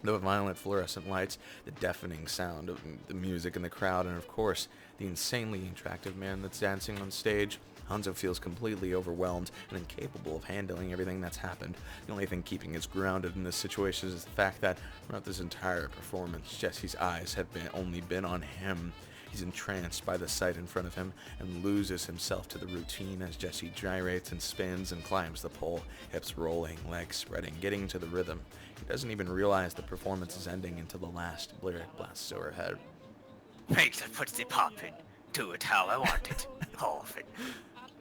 the violent fluorescent lights, the deafening sound of the music in the crowd, and of course, the insanely attractive man that's dancing on stage, Hanzo feels completely overwhelmed and incapable of handling everything that's happened. The only thing keeping us grounded in this situation is the fact that throughout this entire performance, Jesse's eyes have only been on him. He's entranced by the sight in front of him and loses himself to the routine as Jesse gyrates and spins and climbs the pole, hips rolling, legs spreading, getting to the rhythm. He doesn't even realize the performance is ending until the last lyric blasts overhead. Make that pussy poppin'. Do it how I want it, Hoffman.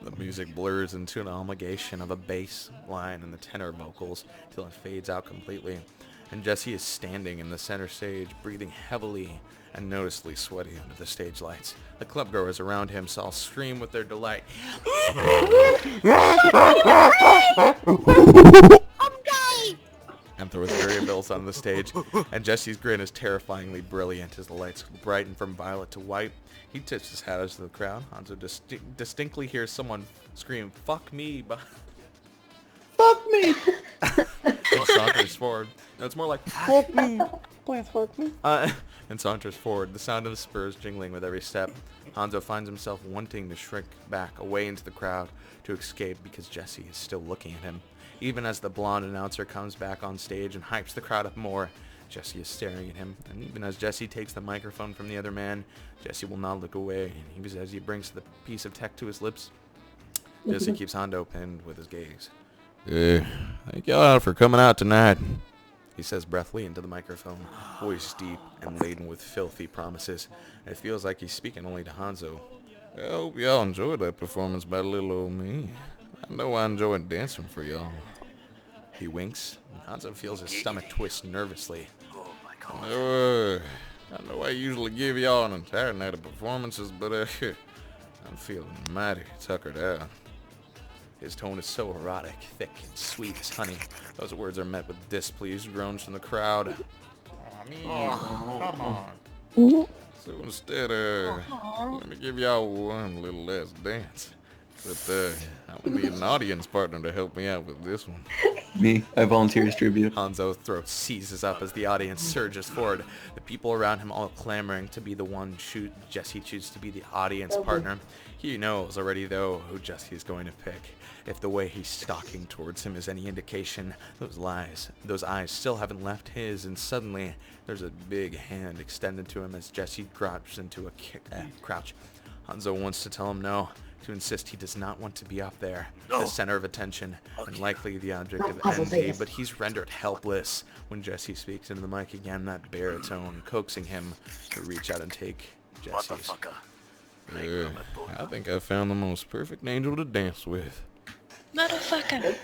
The music blurs into an amalgamation of a bass line and the tenor vocals till it fades out completely, and Jesse is standing in the center stage, breathing heavily and noticeably sweaty under the stage lights. The clubgoers around him all scream with their delight. And throw his area bills on the stage, and Jesse's grin is terrifyingly brilliant as the lights brighten from violet to white. He tips his hat as to the crowd. Hanzo distinctly hears someone scream, "Fuck me!" Fuck me! And saunters forward. No, it's more like, Fuck me! Please fuck me. And saunters forward, the sound of his spurs jingling with every step. Hanzo finds himself wanting to shrink back away into the crowd to escape because Jesse is still looking at him. Even as the blonde announcer comes back on stage and hypes the crowd up more, Jesse is staring at him, and even as Jesse takes the microphone from the other man, Jesse will not look away, and even as he brings the piece of tech to his lips, Jesse keeps Hanzo pinned with his gaze. Thank y'all for coming out tonight. He says breathily into the microphone, voice deep and laden with filthy promises. It feels like he's speaking only to Hanzo. I hope y'all enjoyed that performance by little old me. I know I enjoyed dancing for y'all. He winks, and Hanzo feels his stomach twist nervously. Oh my god. I know I usually give y'all an entire night of performances, but I'm feeling mighty tuckered out. His tone is so erotic, thick, and sweet as honey. Those words are met with displeased groans from the crowd. Come on. So instead, let me give y'all one little last dance. But I'm gonna need an audience partner to help me out with this one. Me, I volunteer as tribute. Hanzo's throat seizes up as the audience surges forward. The people around him all clamoring to be the one Jesse chooses to be the audience partner. He knows already, though, who Jesse's going to pick. If the way he's stalking towards him is any indication, those eyes still haven't left his, and suddenly there's a big hand extended to him as Jesse drops into a crouch. Hanzo wants to tell him no, to insist he does not want to be up there, the center of attention, and likely the object of envy, but he's rendered helpless when Jesse speaks into the mic again, that baritone coaxing him to reach out and take Jesse's. I think I found the most perfect angel to dance with. Motherfucker.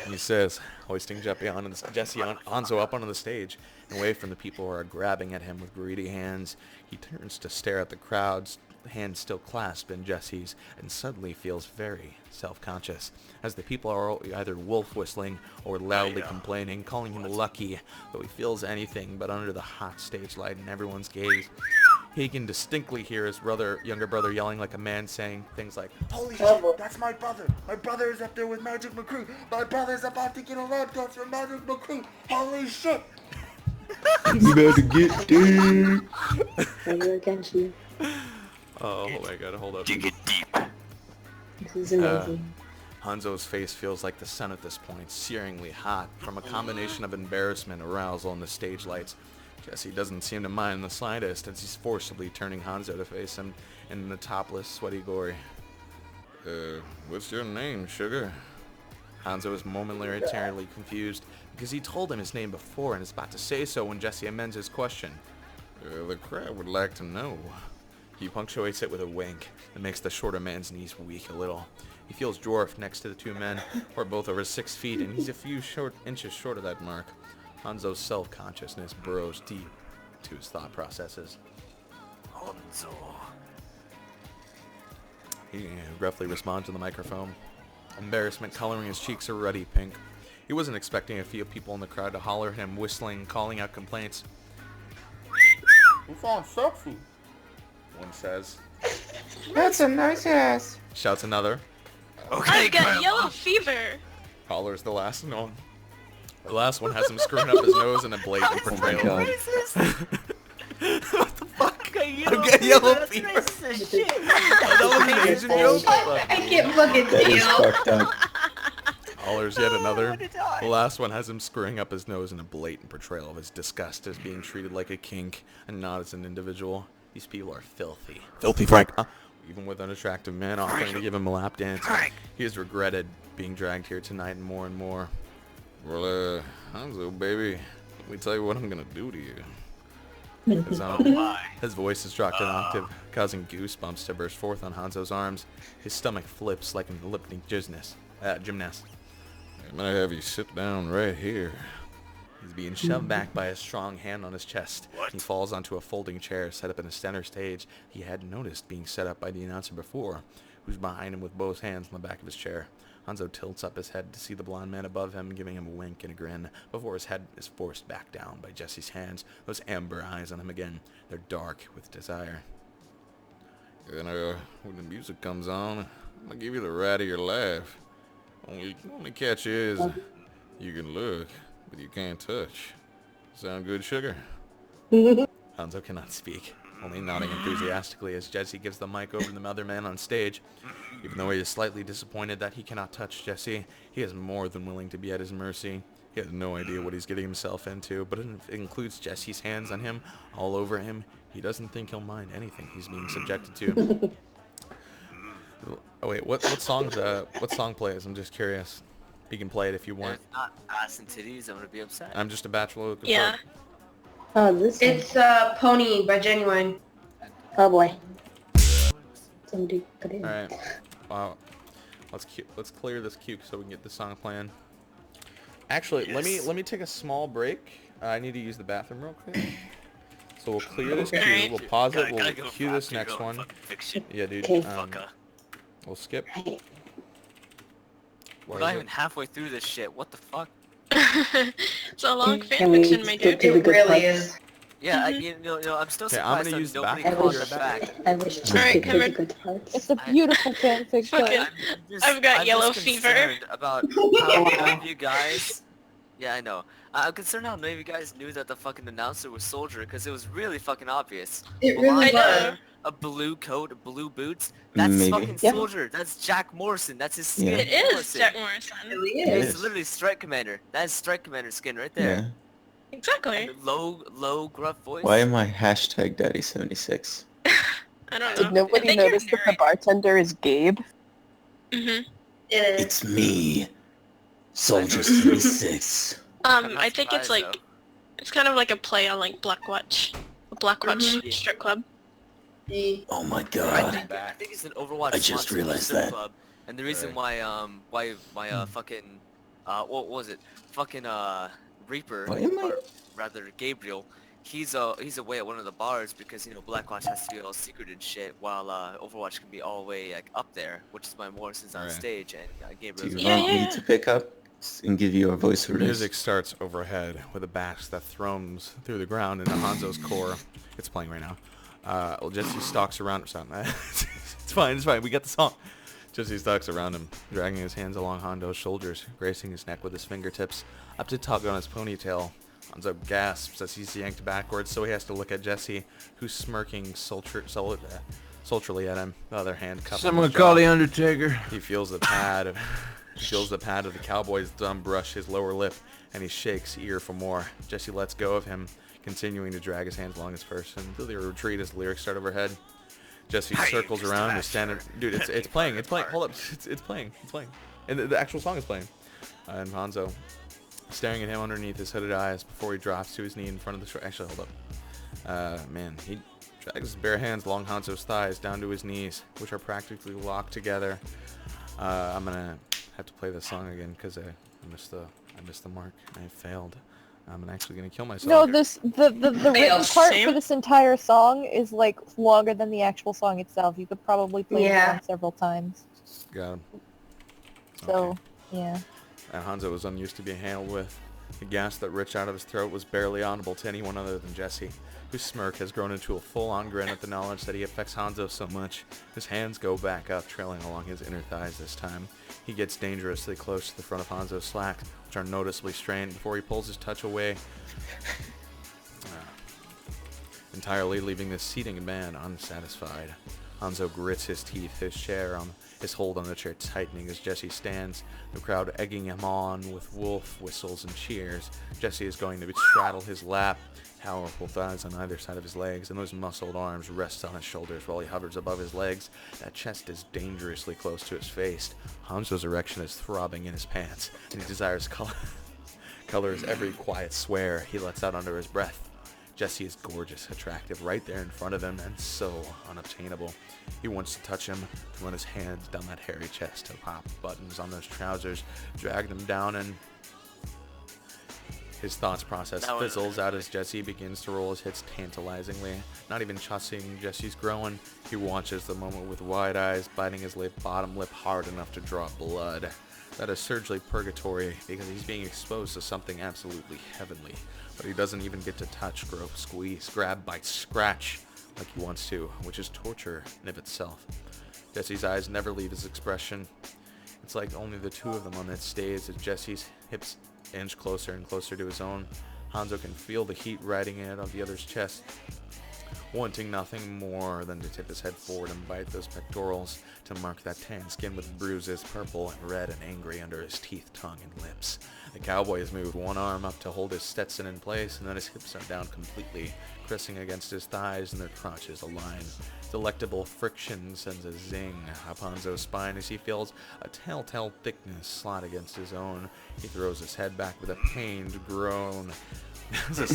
He says, hoisting Hanzo up onto the stage and away from the people who are grabbing at him with greedy hands. He turns to stare at the crowd's hand still clasped in Jesse's, and suddenly feels very self-conscious, as the people are either wolf whistling or loudly complaining, calling him lucky, though he feels anything but under the hot stage light and everyone's gaze. He can distinctly hear his younger brother yelling like a man, saying things like, "Holy shit, that's my brother! My brother is up there with Magic McCree! My brother's about to get a lab test from Magic McCree! Holy shit!" You about to get deep. Oh my god, hold up. Dig it deep. This is amazing. Hanzo's face feels like the sun at this point, searingly hot, from a combination of embarrassment, arousal, and the stage lights. Jesse doesn't seem to mind in the slightest, as he's forcibly turning Hanzo to face him in the topless, sweaty glory. What's your name, sugar? Hanzo is momentarily confused, because he told him his name before and is about to say so when Jesse amends his question. The crowd would like to know. He punctuates it with a wink that makes the shorter man's knees weak a little. He feels dwarfed next to the two men, who are both over 6 feet, and he's a few inches short of that mark. Hanzo's self-consciousness burrows deep to his thought processes. Hanzo. He gruffly responds to the microphone, embarrassment coloring his cheeks a ruddy pink. He wasn't expecting a few people in the crowd to holler at him, whistling, calling out complaints. "You sound sexy," one says. "That's a nice ass," Shouts another. Okay, I've got yellow fever. Hollers the last one. The last one has him screwing up his nose in a blatant portrayal. God. What is this? What the fuck? Okay, I've got yellow fever. That's racist shit. That was an Asian joke. I can't fucking That is deal. fucked up. Hollers yet another. The last one has him screwing up his nose in a blatant portrayal of his disgust as being treated like a kink and not as an individual. These people are filthy. Filthy Frank. Even with an attractive man offering to give him a lap dance, he has regretted being dragged here tonight and more. Well, Hanzo, baby, let me tell you what I'm gonna do to you. His voice is dropped an octave, causing goosebumps to burst forth on Hanzo's arms. His stomach flips like an Olympic gymnast. I'm gonna have you sit down right here. He's being shoved back by a strong hand on his chest. He falls onto a folding chair set up in the center stage he had noticed being set up by the announcer before, who's behind him with both hands on the back of his chair. Hanzo tilts up his head to see the blonde man above him, giving him a wink and a grin, before his head is forced back down by Jesse's hands, those amber eyes on him again. They're dark with desire. And when the music comes on, I'm gonna give you the ride of your life. Only catch is, you can look, but you can't touch. Sound good, sugar? Hanzo cannot speak, only nodding enthusiastically as Jesse gives the mic over to the other man on stage. Even though he is slightly disappointed that he cannot touch Jesse, he is more than willing to be at his mercy. He has no idea what he's getting himself into, but if it includes Jesse's hands on him, all over him, he doesn't think he'll mind anything he's being subjected to. Oh wait, what song plays? I'm just curious. You can play it if you want. If not ass and titties, I'm gonna be upset. I'm just a bachelor looking Yeah. Oh, this one. It's Pony by Genuine. Oh boy. Somebody put it in. Alright. Wow. Let's clear this queue so we can get the song playing. Actually, Yes. let me take a small break. I need to use the bathroom real quick. So we'll clear this queue. Alright. We'll pause it. Gotta We'll go cue this faster, next go one. fucking fiction. Yeah, dude. Okay. Fucker. We'll skip. We're Why not is even it- halfway through this shit. What the fuck? It's a long Can we fanfiction, my skip dude. to the It good really parts? is. Yeah, Mhm. you know, I'm still Okay, I'm surprised gonna that use the nobody back. called I her wish- back. I wish to Alright, skip to the Cameron. good parts. It's a beautiful fanfic. Fucking- I'm just, I've got I'm yellow just fever. concerned about how none of you guys. Yeah, I know. I'm concerned how none of you guys knew that the fucking announcer was Soldier, because it was really fucking obvious. It really Blonde was. hair, a blue coat, blue boots. That's Maybe. fucking Yep. Soldier. That's Jack Morrison. That's his skin. Yeah. It is Morrison. Jack Morrison. It really It is. It's is. literally Strike Commander. That is Strike Commander skin right there. Yeah. Exactly. And low gruff voice. Why am I hashtag Daddy76? I don't know. Did nobody I think notice that the bartender is Gabe? Mm-hmm. It is. me, Soldier 76. I'm not I think it's surprised, like, it's kind of like a play on like Blackwatch. A Blackwatch Mhm. strip club. The Oh my I god. think it's an Overwatch. I just sponsored realized strip that. Club. And the reason why fucking what was it? Fucking Reaper, Why am I- or rather Gabriel, he's away at one of the bars because you know Blackwatch has to be all secret and shit, while Overwatch can be all the way like up there, which is why Morrison's on Alright. stage and Do Gabriel's. you Yeah, want me yeah. to pick up and give you a voice The release? music starts overhead with a bash that thrums through the ground into Hanzo's core. It's playing right now. Well, Jesse stalks around or something. It's fine, it's fine. We got the song. Jesse stalks around him, dragging his hands along Hanzo's shoulders, gracing his neck with his fingertips, up to tug on his ponytail. Hanzo gasps as he's yanked backwards, so he has to look at Jesse, who's smirking sultrily at him, the other hand cupping Someone his call jaw. the Undertaker. He feels the pad of the cowboy's thumb brush his lower lip, and he shakes, eager for more. Jesse lets go of him, continuing to drag his hands along his person until they retreat as the lyrics start overhead. Jesse Hey, circles Mr. around his standard. Bachelor. Dude, it's playing. It's playing. Hold up. It's playing. It's playing. And the actual song is playing. And Hanzo staring at him underneath his hooded eyes before he drops to his knee in front of the. Actually, hold up. Man, he drags his bare hands along Hanzo's thighs down to his knees, which are practically locked together. I'm gonna have to play this song again because I missed the mark. I failed. I'm actually gonna kill myself. No, the written part Same. for this entire song is like longer than the actual song itself. You could probably play it Yeah. on several times. Got him. So, Okay. yeah. And Hanzo was unused to being handled with. The gas that reached out of his throat was barely audible to anyone other than Jesse, whose smirk has grown into a full-on grin at the knowledge that he affects Hanzo so much. His hands go back up, trailing along his inner thighs this time. He gets dangerously close to the front of Hanzo's slacks, which are noticeably strained, before he pulls his touch away, entirely leaving the seating man unsatisfied. Hanzo grits his teeth, his hold on the chair tightening as Jesse stands, the crowd egging him on with wolf whistles and cheers. Jesse is going to straddle his lap, powerful thighs on either side of his legs, and those muscled arms rest on his shoulders while he hovers above his legs. That chest is dangerously close to his face. Hanzo's erection is throbbing in his pants, and he desires colors every quiet swear he lets out under his breath. Jesse is gorgeous, attractive, right there in front of him, and so unobtainable. He wants to touch him, to run his hands down that hairy chest, to pop buttons on those trousers, drag them down, and his thoughts process fizzles out as Jesse begins to roll his hips tantalizingly. Not even trusting Jesse's growing, he watches the moment with wide eyes, biting his bottom lip hard enough to draw blood. That is surgically purgatory, because he's being exposed to something absolutely heavenly. But he doesn't even get to touch, grope, squeeze, grab, bite, scratch like he wants to, which is torture in of itself. Jesse's eyes never leave his expression. It's like only the two of them on that stage as Jesse's hips inch closer and closer to his own. Hanzo can feel the heat riding in on the other's chest. wanting nothing more than to tip his head forward and bite those pectorals to mark that tan skin with bruises, purple and red and angry under his teeth, tongue, and lips. The cowboy has moved one arm up to hold his Stetson in place, and then his hips are down completely, pressing against his thighs and their crotches align. Delectable friction sends a zing up Hanzo's spine as he feels a telltale thickness slot against his own. He throws his head back with a pained groan as a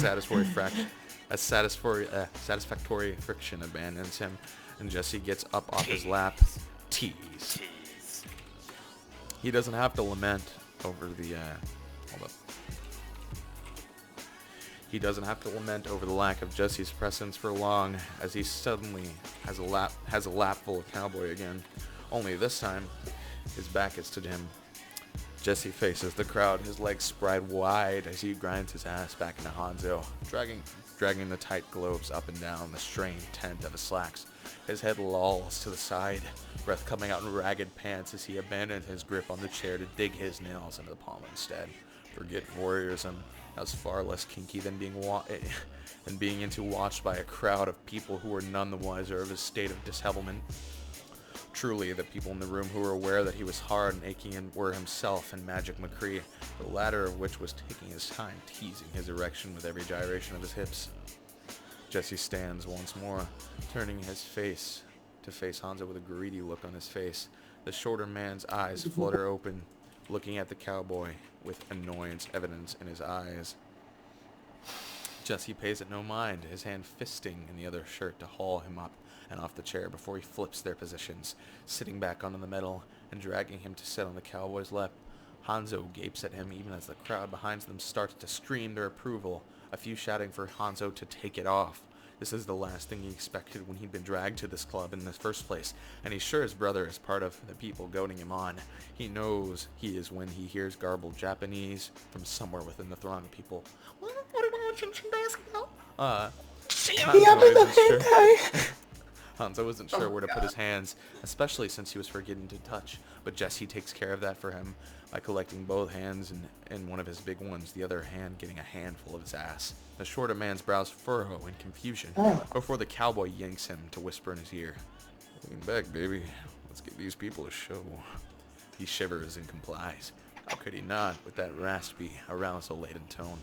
satisfactory friction abandons him, and Jesse gets up off his lap. Tease. He doesn't have to lament over the He doesn't have to lament over the lack of Jesse's presence for long, as he suddenly has a lap full of cowboy again. Only this time, his back is to him. Jesse faces the crowd, his legs spread wide as he grinds his ass back into Hanzo, dragging the tight globes up and down the strained tent of his slacks. His head lolls to the side, breath coming out in ragged pants as he abandons his grip on the chair to dig his nails into the palm instead. Forget voyeurism. That was far less kinky than being watched by a crowd of people who were none the wiser of his state of dishevelment. Truly, the people in the room who were aware that he was hard and aching were himself and Magic McCree, the latter of which was taking his time teasing his erection with every gyration of his hips. Jesse stands once more, turning his face to face Hanzo with a greedy look on his face. The shorter man's eyes flutter open, looking at the cowboy with annoyance evident in his eyes. Jesse pays it no mind, his hand fisting in the other shirt to haul him up and off the chair before he flips their positions, sitting back onto the metal and dragging him to sit on the cowboy's lap. Hanzo gapes at him even as the crowd behind them starts to scream their approval, a few shouting for Hanzo to take it off. This is the last thing he expected when he'd been dragged to this club in the first place, and he's sure his brother is part of the people goading him on. He knows he is when he hears garbled Japanese from somewhere within the throng of people. Hanzo isn't sure where to put his hands, especially since he was forgetting to touch, but Jesse takes care of that for him by collecting both hands in one of his big ones, the other hand getting a handful of his ass. The shorter man's brows furrow in confusion before the cowboy yanks him to whisper in his ear, "Lean back, baby. Let's give these people a show." He shivers and complies. How could he not with that raspy, arousal-laden tone?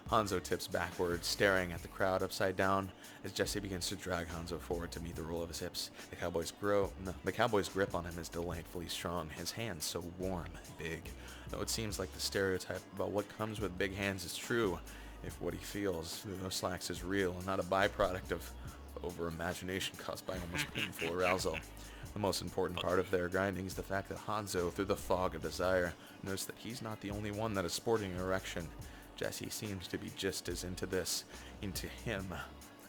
Hanzo tips backward, staring at the crowd upside down as Jesse begins to drag Hanzo forward to meet the roll of his hips. The cowboy's grip on him is delightfully strong, his hands so warm and big. Though it seems like the stereotype about what comes with big hands is true, if what he feels through those slacks is real and not a byproduct of over-imagination caused by almost painful arousal. The most important part of their grinding is the fact that Hanzo, through the fog of desire, knows that he's not the only one that is sporting an erection. Jesse seems to be just as into him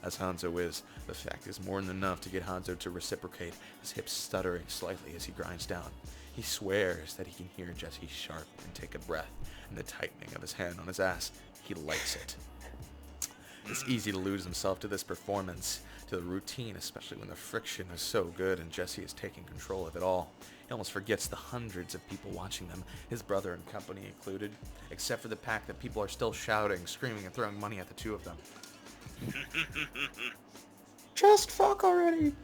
as Hanzo is. The fact is more than enough to get Hanzo to reciprocate, his hips stuttering slightly as he grinds down. He swears that he can hear Jesse sharp and take a breath, and the tightening of his hand on his ass. He likes it. It's easy to lose himself to this performance, to the routine, especially when the friction is so good and Jesse is taking control of it all. He almost forgets the hundreds of people watching them, his brother and company included, except for the fact that people are still shouting, screaming, and throwing money at the two of them. Just fuck already.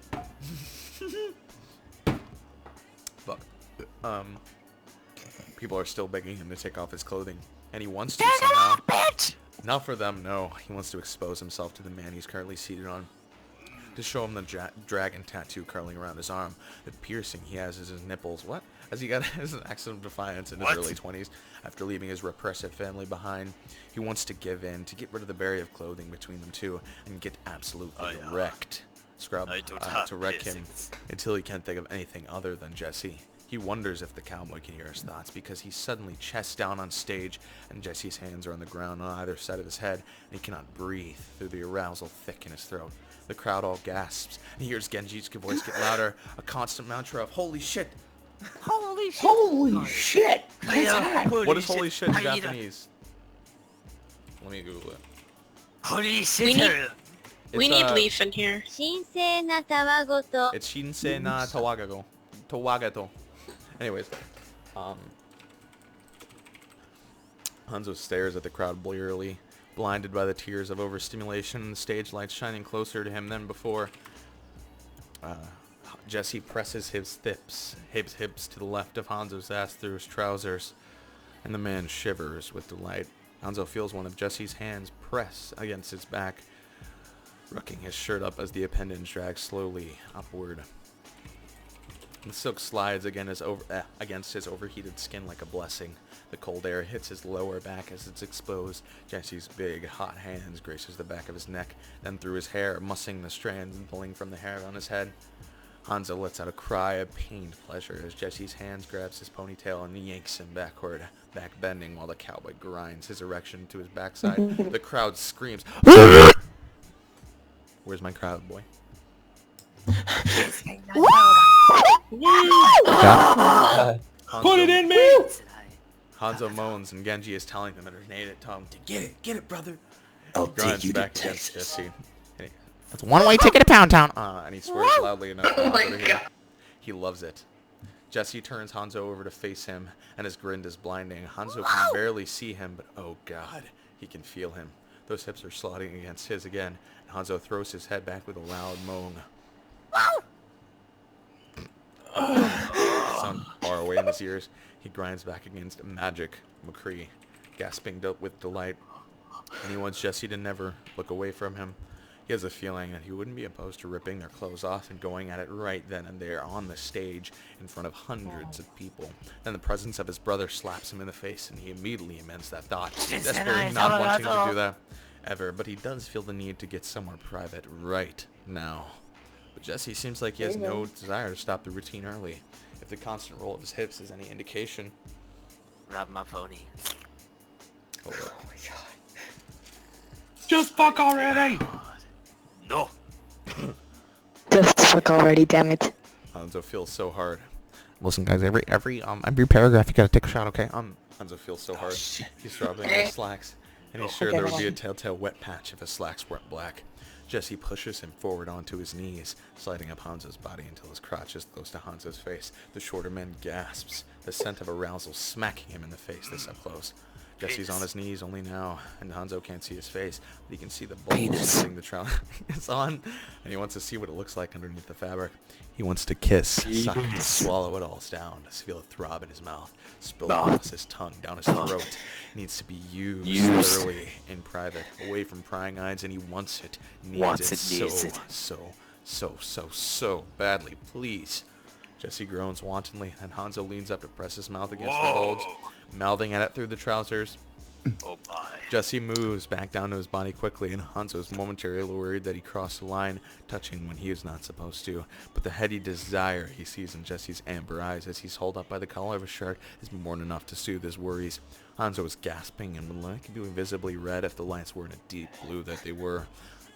But, people are still begging him to take off his clothing, and he wants to somehow. Not for them, no. He wants to expose himself to the man he's currently seated on, to show him the dragon tattoo curling around his arm. The piercing he has is his nipples. What? As he got his accent of defiance in his early 20s, after leaving his repressive family behind, he wants to give in, to get rid of the barrier of clothing between them two, and get absolutely wrecked. To wreck him until he can't think of anything other than Jesse. He wonders if the cowboy can hear his thoughts, because he's suddenly chest down on stage, and Jesse's hands are on the ground on either side of his head, and he cannot breathe through the arousal thick in his throat. The crowd all gasps, and he hears Genji's voice get louder, a constant mantra of "Holy shit! Holy shit! Holy shit! What is holy shit in Japanese? Let me Google it. Holy shit! We need Leaf in here. It's Shinsei na Tawagato. Anyways, Hanzo stares at the crowd blearily, blinded by the tears of overstimulation and the stage lights shining closer to him than before. Jesse presses his hips to the left of Hanzo's ass through his trousers, and the man shivers with delight. Hanzo feels one of Jesse's hands press against his back, rucking his shirt up as the appendage drags slowly upward. The silk slides against his overheated skin like a blessing. The cold air hits his lower back as it's exposed. Jesse's big, hot hands graces the back of his neck, then through his hair, mussing the strands and pulling from the hair on his head. Hanzo lets out a cry of pained pleasure as Jesse's hands grabs his ponytail and yanks him backward, back bending while the cowboy grinds his erection to his backside. The crowd screams. Where's my crowd, boy? Put it in me! Hanzo moans and Genji is telling him in her native tongue to get it, brother. I'll He grinds take you to back against Texas. Jesse. That's a one-way ticket to Pound Town. And he swears loudly enough. Oh my God. He loves it. Jesse turns Hanzo over to face him, and his grin is blinding. Hanzo can barely see him, but oh god, he can feel him. Those hips are sliding against his again, and Hanzo throws his head back with a loud moan. Sound far away in his ears. He grinds back against Magic McCree, gasping with delight, and he wants Jesse to never look away from him. He has a feeling that he wouldn't be opposed to ripping their clothes off and going at it right then and there on the stage in front of hundreds of people. Then the presence of his brother slaps him in the face, and he immediately amends that thought, desperately not wanting to do that ever, but he does feel the need to get somewhere private right now. But Jesse seems like he has no desire to stop the routine early. If the constant roll of his hips is any indication. Grab my pony. Oh my god. Just fuck already! No. Just fuck already, damn it. Hanzo feels so hard. Listen, guys, every paragraph you gotta take a shot, okay? Hanzo feels so hard. He's dropping his slacks, and he's sure there would be a telltale wet patch if his slacks weren't black. Jesse pushes him forward onto his knees, sliding up Hanzo's body until his crotch is close to Hanzo's face. The shorter man gasps, the scent of arousal smacking him in the face this up close. Jesse's on his knees only now, and Hanzo can't see his face, but he can see the bulbs missing the trousers. It's on, and he wants to see what it looks like underneath the fabric. He wants to kiss, suck, and swallow it all down, to feel a throb in his mouth, spill across his tongue, down his throat. It needs to be used thoroughly in private, away from prying eyes, and he wants it, needs it so badly. Please. Jesse groans wantonly, and Hanzo leans up to press his mouth against the bulge, mouthing at it through the trousers. Oh my. Jesse moves back down to his body quickly, and Hanzo is momentarily worried that he crossed the line, touching when he is not supposed to. But the heady desire he sees in Jesse's amber eyes as he's held up by the collar of his shirt is more than enough to soothe his worries. Hanzo is gasping and would like to be visibly red if the lights were in a deep blue that they were.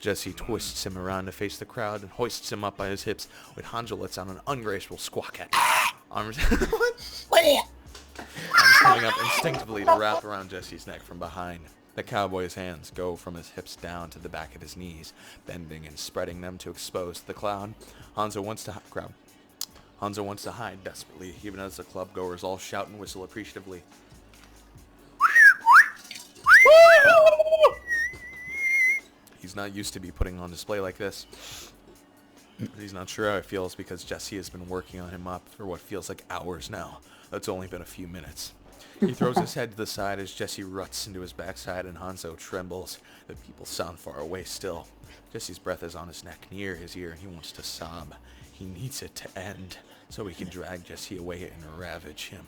Jesse twists him around to face the crowd and hoists him up by his hips, when Hanzo lets out an ungraceful squawk at arms coming up instinctively to wrap around Jesse's neck from behind. The cowboy's hands go from his hips down to the back of his knees, bending and spreading them to expose the cloud. Hanzo wants to hide desperately, even as the club goers all shout and whistle appreciatively. He's not used to be putting on display like this. He's not sure how it feels because Jesse has been working on him up for what feels like hours now. That's only been a few minutes. He throws his head to the side as Jesse ruts into his backside and Hanzo trembles. The people sound far away still. Jesse's breath is on his neck, near his ear, and he wants to sob. He needs it to end so he can drag Jesse away and ravage him.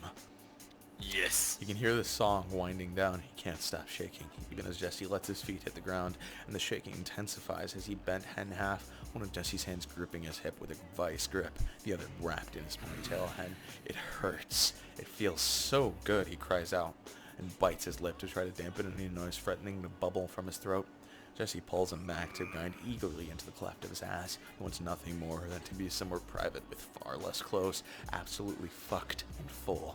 Yes. You can hear the song winding down. He can't stop shaking, even as Jesse lets his feet hit the ground, and the shaking intensifies as he bent in half, one of Jesse's hands gripping his hip with a vice grip, the other wrapped in his ponytail head. It hurts. It feels so good, he cries out, and bites his lip to try to dampen any noise threatening to bubble from his throat. Jesse pulls him back to grind eagerly into the cleft of his ass. He wants nothing more than to be somewhere private with far less clothes, absolutely fucked and full.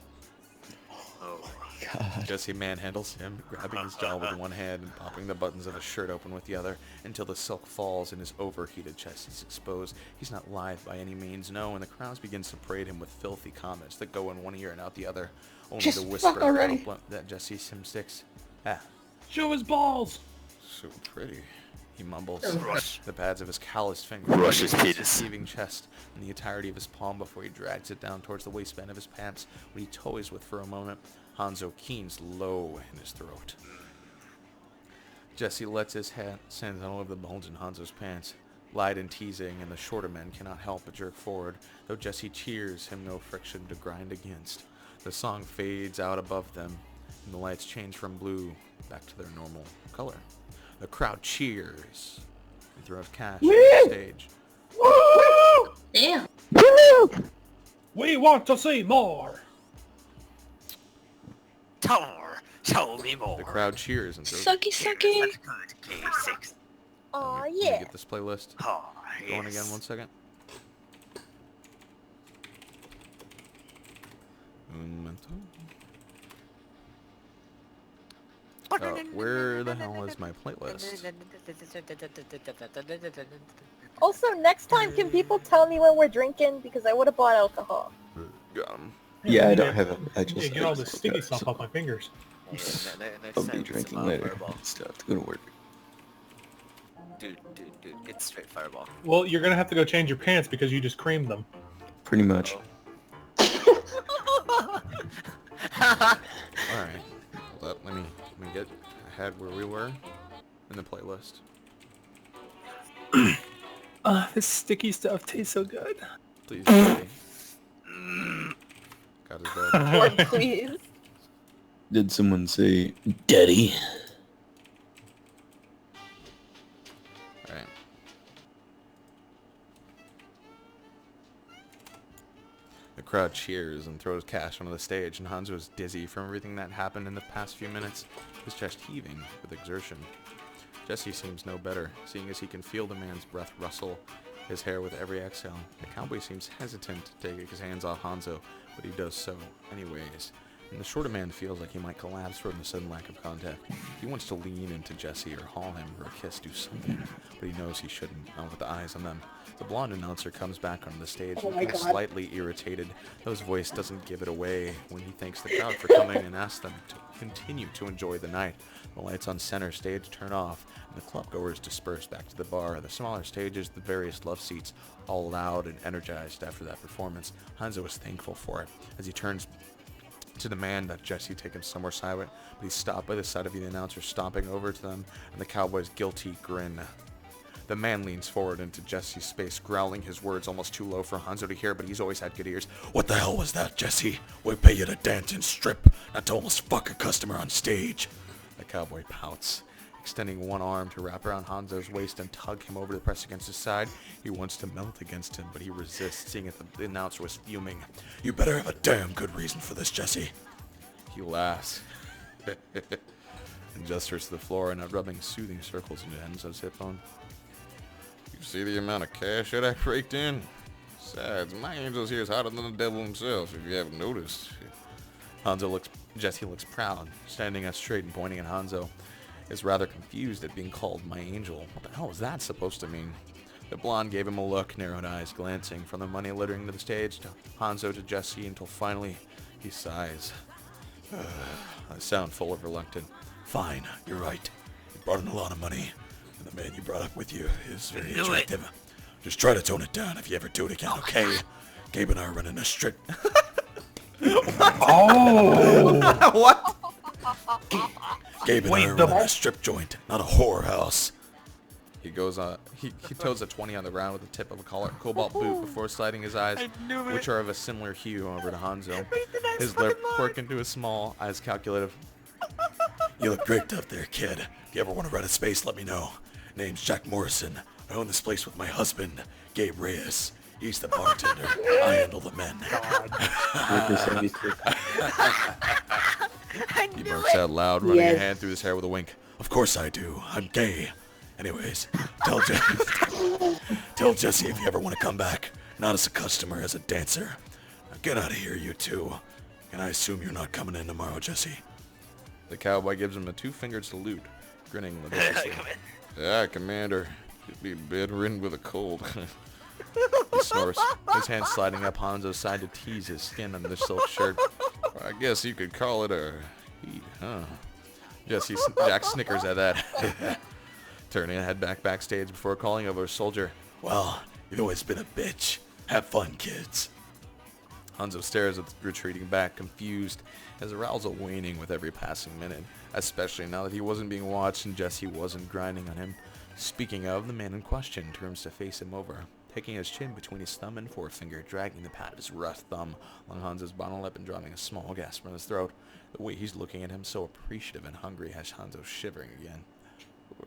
Oh my god. Jesse manhandles him, grabbing his jaw with one hand and popping the buttons of his shirt open with the other, until the silk falls and his overheated chest is exposed. He's not live by any means, no, and the crowd begins to parade him with filthy comments that go in one ear and out the other. Only Just the whisper fuck already. that Jesse sticks. Show his balls! So pretty. He mumbles, Rush. the pads of his calloused fingers, Rush his his penis. heaving chest, and the entirety of his palm before he drags it down towards the waistband of his pants, what he toys with for a moment. Hanzo keens low in his throat. Jesse lets his hand sand all over the bones in Hanzo's pants. Lied and teasing, and the shorter men cannot help but jerk forward, though Jesse cheers him no friction to grind against. The song fades out above them, and the lights change from blue back to their normal color. The crowd cheers and throws cash on the stage. Woo! Damn. We want to see more. Tower, show me more. The crowd cheers and throws. Sucky, sucky. That's good, K6. Aw, Let me yeah. get this playlist Oh, going yes. again 1 second. Un momento. Where the hell is my playlist? Also, next time, can people tell me when we're drinking? Because I would have bought alcohol. Got 'em. Yeah, I don't have it. I just Yeah, get all this sticky stuff off my fingers. I'll be drinking later. Stuff. It's gonna work. Dude, get straight fireball. Well, you're gonna have to go change your pants because you just creamed them. Pretty much. Alright. Hold up, let me get ahead where we were in the playlist. This sticky stuff tastes so good. Please, Daddy. Got his bed. Lord, please. Did someone say daddy? Alright. The crowd cheers and throws cash onto the stage, and Hanzo is dizzy from everything that happened in the past few minutes, his chest heaving with exertion. Jesse seems no better, seeing as he can feel the man's breath rustle his hair with every exhale. The cowboy seems hesitant to take his hands off Hanzo, but he does so anyways. And the shorter man feels like he might collapse from the sudden lack of contact. He wants to lean into Jesse or haul him for a kiss, do something, but he knows he shouldn't, not with the eyes on them. The blonde announcer comes back onto the stage, looking slightly irritated, though his voice doesn't give it away when he thanks the crowd for coming and asks them to continue to enjoy the night. The lights on center stage turn off, and the clubgoers disperse back to the bar. The smaller stages, the various love seats, all loud and energized after that performance. Hanzo is thankful for it, as he turns to demand that Jesse take him somewhere silent, but he's stopped by the sight of the announcer stomping over to them, and the cowboy's guilty grin. The man leans forward into Jesse's space, growling his words almost too low for Hanzo to hear, but he's always had good ears. "What the hell was that, Jesse? We pay you to dance and strip, not to almost fuck a customer on stage." The cowboy pouts, extending one arm to wrap around Hanzo's waist and tug him over to press against his side. He wants to melt against him, but he resists, seeing that the announcer was fuming. "You better have a damn good reason for this, Jesse." He laughs and gestures to the floor, and rubbing soothing circles into Hanzo's hip bone. "You see the amount of cash that I raked in? Besides, my angel's here is hotter than the devil himself, if you haven't noticed." Jesse looks proud, standing up straight and pointing at Hanzo. Is rather confused at being called my angel. What the hell was that supposed to mean? The blonde gave him a look, narrowed eyes glancing from the money littering to the stage to Hanzo to Jesse, until finally he sighs. I sound full of reluctance. "Fine, you're right. You brought in a lot of money, and the man you brought up with you is very attractive. Just try to tone it down if you ever do it again, okay? Gabe and I are running a strip." Oh! What? "Gabe and I are running a strip joint, not a whorehouse." He goes on. He toes a 20 on the ground with the tip of a cobalt boot before sliding his eyes, which are of a similar hue, over to Hanzo. His lip quirk into his small eyes calculative. "You look great up there, kid. If you ever want to rent a space, let me know. Name's Jack Morrison. I own this place with my husband, Gabe Reyes. He's the bartender. I handle the men." He barks out loud, running a hand through his hair with a wink. "Of course I do. I'm gay. Anyways, tell Jesse if you ever want to come back. Not as a customer, as a dancer. Now get out of here, you two. And I assume you're not coming in tomorrow, Jesse." The cowboy gives him a two-fingered salute, grinning maliciously. "Yeah, Commander. You'd be bedridden with a cold." He snores, his hand sliding up Hanzo's side to tease his skin under the silk shirt. "I guess you could call it a heat, huh?" Jack snickers at that. turning to head backstage before calling over a soldier. Well, you've always been a bitch. Have fun, kids. Hanzo stares at the retreating back, confused, his arousal waning with every passing minute, especially now that he wasn't being watched and Jesse wasn't grinding on him. Speaking of, the man in question turns to face him over, taking his chin between his thumb and forefinger, dragging the pad of his rough thumb along Hanzo's bottom lip and driving a small gasp from his throat. The way he's looking at him, so appreciative and hungry, has Hanzo shivering again.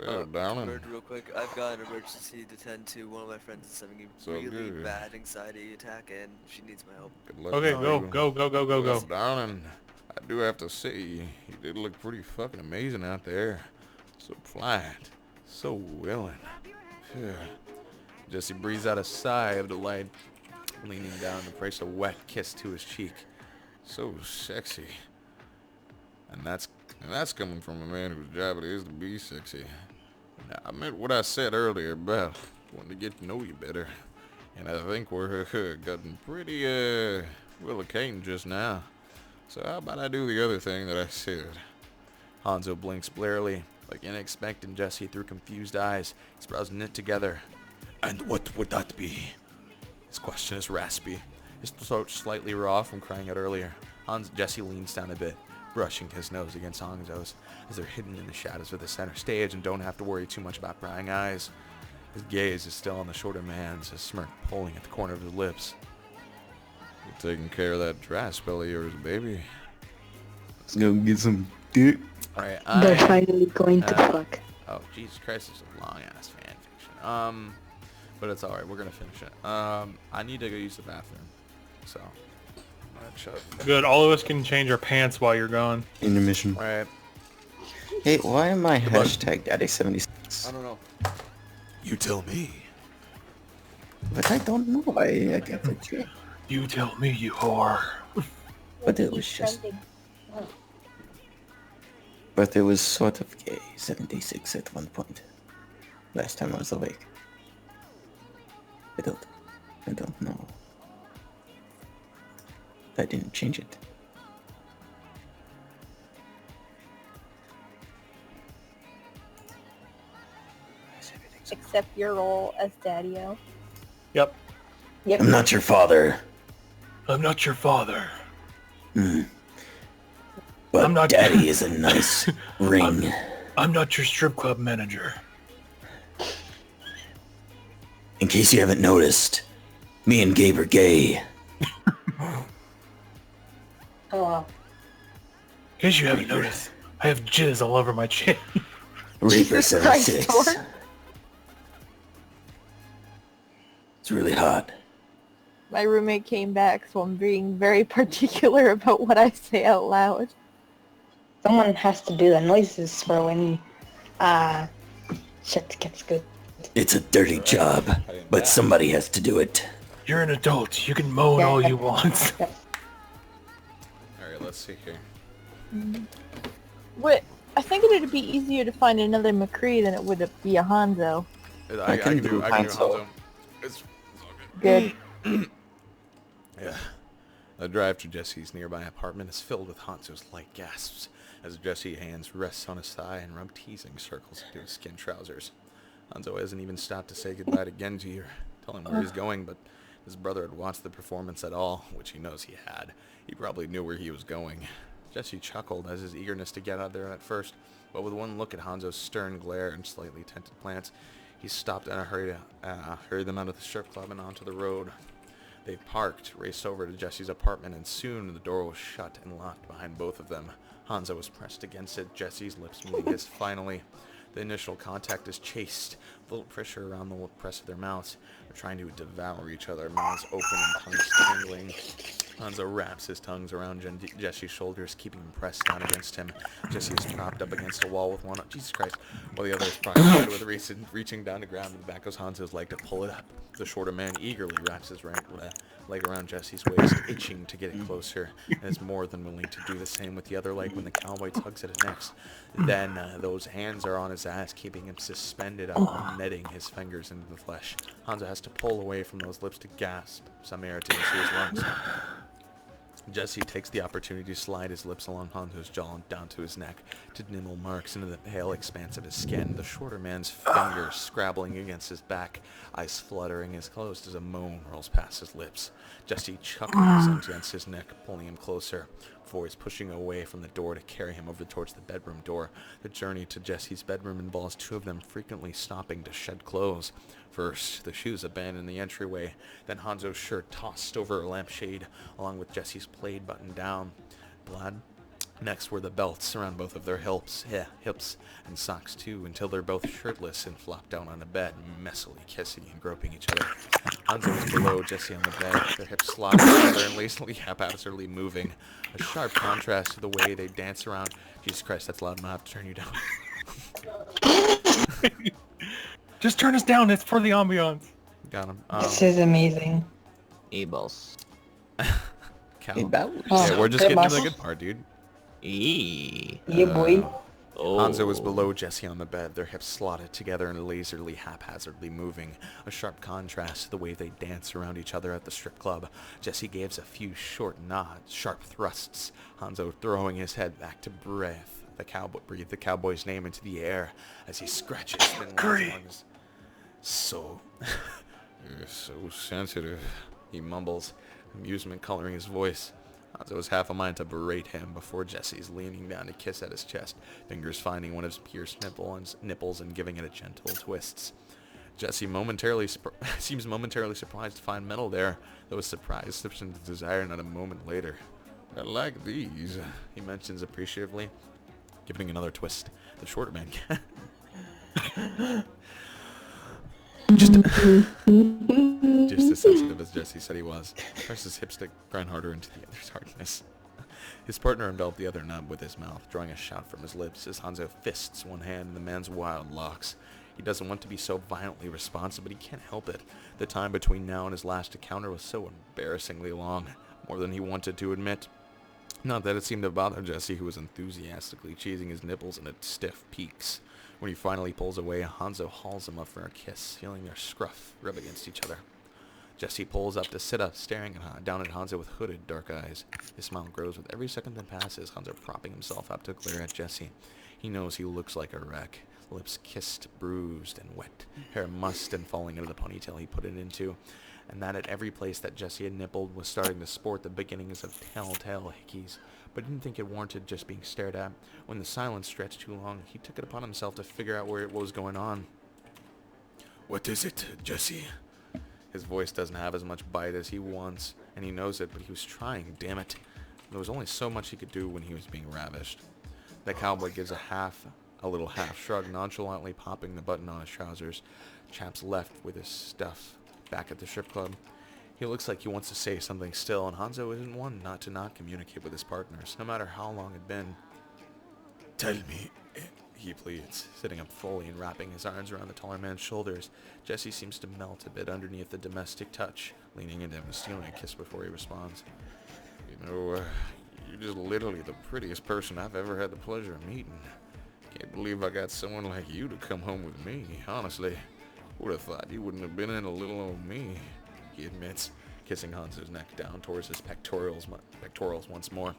Well, darling. Real quick, I've got an emergency to tend to. One of my friends is having a really bad anxiety attack, and she needs my help. Good luck. Okay, go. Well, darling, I do have to say, you did look pretty fucking amazing out there. So flat, so willing. Jesse breathes out a sigh of delight, leaning down to place a wet kiss to his cheek. So sexy. And that's coming from a man whose job it is to be sexy. Now, I meant what I said earlier about wanting to get to know you better. And I think we're getting pretty, well acquainted just now. So how about I do the other thing that I said? Hanzo blinks blearily, like unexpected Jesse through confused eyes, his brows knit together. And what would that be? His question is raspy, his throat slightly raw from crying out earlier. Jesse leans down a bit, brushing his nose against Hanzo's, as they're hidden in the shadows of the center stage and don't have to worry too much about prying eyes. His gaze is still on the shorter man's, his smirk pulling at the corner of his lips. You taking care of that dry spell of yours, baby? Let's go get some dick. Alright, They're finally going to fuck. Oh, Jesus Christ, it's a long-ass fanfiction. But it's alright, we're gonna finish it. I need to go use the bathroom, so... Good, all of us can change our pants while you're gone. Intermission. Alright. Hey, why am I hashtag Daddy76? I don't know. You tell me. But I don't know. I got the trick. You tell me, you whore. But it was just... But it was sort of gay. 76 at one point. Last time I was awake. I don't know. I didn't change it. Accept your role as Daddy-O. Yep. I'm not your father. I'm not your father. But I'm not Daddy is a nice ring. I'm not your strip club manager. In case you haven't noticed, me and Gabe are gay. Oh. In case you haven't noticed, I have jizz all over my chin. Reaper 76. It's really hot. My roommate came back, so I'm being very particular about what I say out loud. Someone has to do the noises for when shit gets good. It's a dirty job, but somebody has to do it. You're an adult. You can moan all you want. Alright, let's see here. What? I think it'd be easier to find another McCree than it would be a Hanzo. I can do Hanzo. It's all good. Yeah. The drive to Jesse's nearby apartment is filled with Hanzo's light gasps as Jesse's hands rests on his thigh and rub teasing circles into his skin trousers. Hanzo hasn't even stopped to say goodbye to Genji or tell him where he's going, but his brother had watched the performance at all, which he knows he had. He probably knew where he was going. Jesse chuckled as his eagerness to get out there at first, but with one look at Hanzo's stern glare and slightly tinted plants, he stopped in a hurry to hurry them out of the strip club and onto the road. They parked, raced over to Jesse's apartment, and soon the door was shut and locked behind both of them. Hanzo was pressed against it, Jesse's lips meeting his finally. The initial contact is chaste, a little pressure around the press of their mouths. They're trying to devour each other, mouths open and tongues tingling. Hanzo wraps his tongues around Jesse's shoulders, keeping him pressed down against him. Jesse is propped up against a wall with one, Jesus Christ, while the other is preoccupied with reaching down to grab the back of Hanzo's leg to pull it up. The shorter man eagerly wraps his leg around Jesse's waist, itching to get it closer, and is more than willing to do the same with the other leg when the cowboy tugs at it next. Then those hands are on his ass, keeping him suspended up, netting his fingers into the flesh. Hanzo has to pull away from those lips to gasp some air into his lungs. Jesse takes the opportunity to slide his lips along Hanzo's jaw and down to his neck, to nibble marks into the pale expanse of his skin, the shorter man's fingers scrabbling against his back, eyes fluttering as closed as a moan rolls past his lips. Jesse chuckles against his neck, pulling him closer, before he's pushing away from the door to carry him over towards the bedroom door. The journey to Jesse's bedroom involves two of them frequently stopping to shed clothes. First, the shoes abandoned the entryway, then Hanzo's shirt tossed over a lampshade, along with Jesse's plaid buttoned down. Next were the belts around both of their hips, and socks too, until they're both shirtless and flopped down on a bed, messily kissing and groping each other. Hanzo was below Jesse on the bed, their hips slotted together and lazily haphazardly moving, a sharp contrast to the way they dance around. Jesus Christ, that's loud enough to turn you down. Just turn us down, it's for the ambiance. Got him. This is amazing. E-balls. Yeah, we're just getting to the good part, dude. Yeah, boy. Hanzo was below Jesse on the bed, their hips slotted together and lazily haphazardly moving, a sharp contrast to the way they dance around each other at the strip club. Jesse gives a few short nods, sharp thrusts, Hanzo throwing his head back to breathe the cowboy's name into the air as he scratches thin lines. So, you're so sensitive, he mumbles, amusement coloring his voice. Hanzo was half a mind to berate him before Jesse's leaning down to kiss at his chest, fingers finding one of his pierced nipples and giving it a gentle twist. Jesse seems momentarily surprised to find metal there, though his surprise slips into desire not a moment later. I like these, he mentions appreciatively, giving another twist. The shorter man just as sensitive as Jesse said he was. Pressed his hips to grind harder into the other's hardness. His partner enveloped the other nub with his mouth, drawing a shout from his lips as Hanzo fists one hand in the man's wild locks. He doesn't want to be so violently responsive, but he can't help it. The time between now and his last encounter was so embarrassingly long, more than he wanted to admit. Not that it seemed to bother Jesse, who was enthusiastically cheesing his nipples into stiff peaks. When he finally pulls away, Hanzo hauls him up for a kiss, feeling their scruff rub against each other. Jesse pulls up to sit up, staring down at Hanzo with hooded, dark eyes. His smile grows with every second that passes, Hanzo propping himself up to glare at Jesse. He knows he looks like a wreck, lips kissed, bruised, and wet, hair mussed and falling into the ponytail he put it into, and that at every place that Jesse had nippled was starting to sport the beginnings of telltale hickeys, but didn't think it warranted just being stared at. When the silence stretched too long, he took it upon himself to figure out what was going on. What is it, Jesse? His voice doesn't have as much bite as he wants, and he knows it, but he was trying, damn it. There was only so much he could do when he was being ravished. The cowboy gives a little half shrug, nonchalantly popping the button on his trousers. Chap's left with his stuff back at the strip club. He looks like he wants to say something still, and Hanzo isn't one not to communicate with his partners, no matter how long it'd been. Tell me, he pleads, sitting up fully and wrapping his arms around the taller man's shoulders. Jesse seems to melt a bit underneath the domestic touch, leaning into him and stealing a kiss before he responds. You know, you're just literally the prettiest person I've ever had the pleasure of meeting. Can't believe I got someone like you to come home with me, honestly. Would have thought you wouldn't have been in a little old me, he admits, kissing Hanzo's neck down towards his pectorals once more.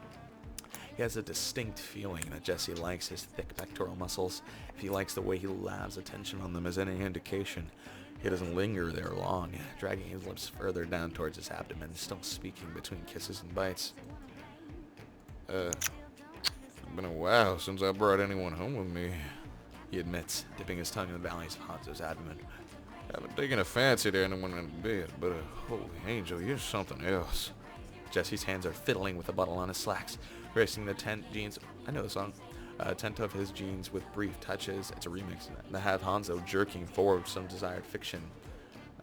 He has a distinct feeling that Jesse likes his thick pectoral muscles. If he likes the way he lathers attention on them as any indication, he doesn't linger there long, dragging his lips further down towards his abdomen, still speaking between kisses and bites. It's been a while since I brought anyone home with me, he admits, dipping his tongue in the valleys of Hanzo's abdomen. Haven't taken a fancy to anyone in bed, but holy angel, you're something else. Jesse's hands are fiddling with the buttle on his slacks, racing the tent of his jeans with brief touches. It's a remix that have Hanzo jerking forward some desired fiction.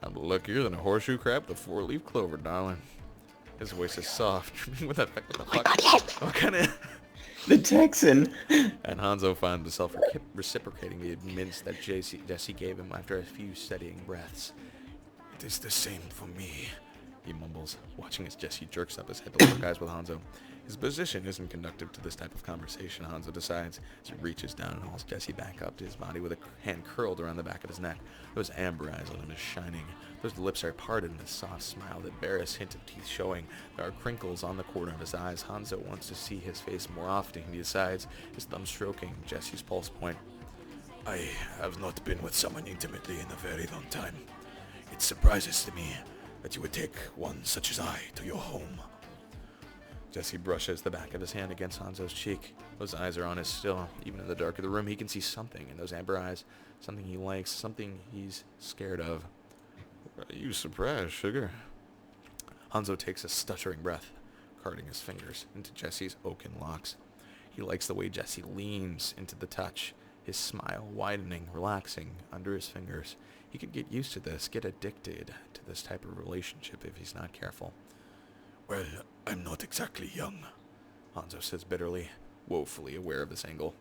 I'm luckier than a horseshoe crab with a four-leaf clover, darling. His voice is soft. What the fuck? What kind of... The Texan. And Hanzo found himself reciprocating the admittance that Jesse gave him after a few steadying breaths. It is the same for me, he mumbles, watching as Jesse jerks up his head to lock eyes with Hanzo. His position isn't conducive to this type of conversation, Hanzo decides, as he reaches down and hauls Jesse back up to his body with a hand curled around the back of his neck. Those amber eyes on him is shining. Those lips are parted in a soft smile that bears hint of teeth showing. There are crinkles on the corner of his eyes. Hanzo wants to see his face more often. He decides, his thumb stroking Jesse's pulse point. I have not been with someone intimately in a very long time. It surprises me that you would take one such as I to your home. Jesse brushes the back of his hand against Hanzo's cheek. Those eyes are on his still. Even in the dark of the room, he can see something in those amber eyes. Something he likes, something he's scared of. Are you surprised, sugar? Hanzo takes a stuttering breath, carting his fingers into Jesse's oaken locks. He likes the way Jesse leans into the touch, his smile widening, relaxing under his fingers. He could get used to this, get addicted to this type of relationship if he's not careful. Well, I'm not exactly young, Hanzo says bitterly, woefully aware of this angle.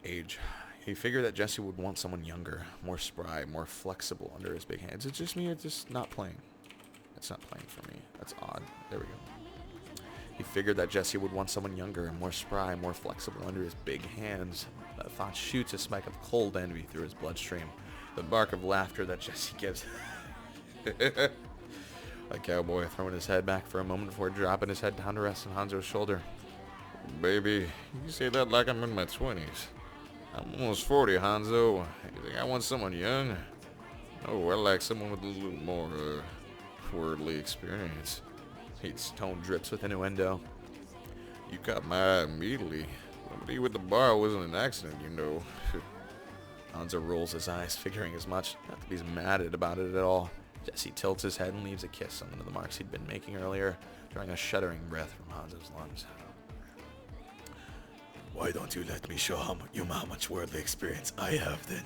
Age. He figured that Jesse would want someone younger, more spry, more flexible under his big hands. It's just me, it's just not playing. It's not playing for me. That's odd. There we go. He figured that Jesse would want someone younger, more spry, more flexible under his big hands. That thought shoots a spike of cold envy through his bloodstream. The bark of laughter that Jesse gives. A cowboy throwing his head back for a moment before dropping his head down to rest on Hanzo's shoulder. Baby, you say that like I'm in my 20s. I'm almost 40, Hanzo. You think I want someone young? Oh, I like someone with a little more, worldly experience. His tone drips with innuendo. You caught my eye immediately. Somebody with the bar wasn't an accident, you know. Hanzo rolls his eyes, figuring as much. Not that he's mad about it at all. Jesse tilts his head and leaves a kiss on one of the marks he'd been making earlier, drawing a shuddering breath from Hanzo's lungs. Why don't you let me show how much worldly experience I have, then?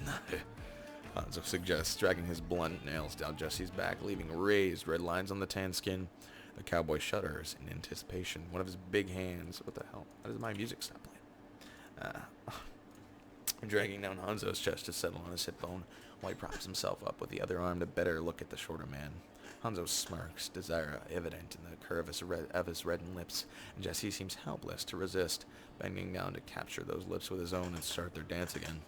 Hanzo suggests, dragging his blunt nails down Jesse's back, leaving raised red lines on the tan skin. The cowboy shudders in anticipation. One of his big hands. What the hell? Why does my music stop playing? Dragging down Hanzo's chest to settle on his hip bone, while he props himself up with the other arm to better look at the shorter man. Hanzo smirks, desire evident in the curve of his reddened lips, and Jesse seems helpless to resist, bending down to capture those lips with his own and start their dance again.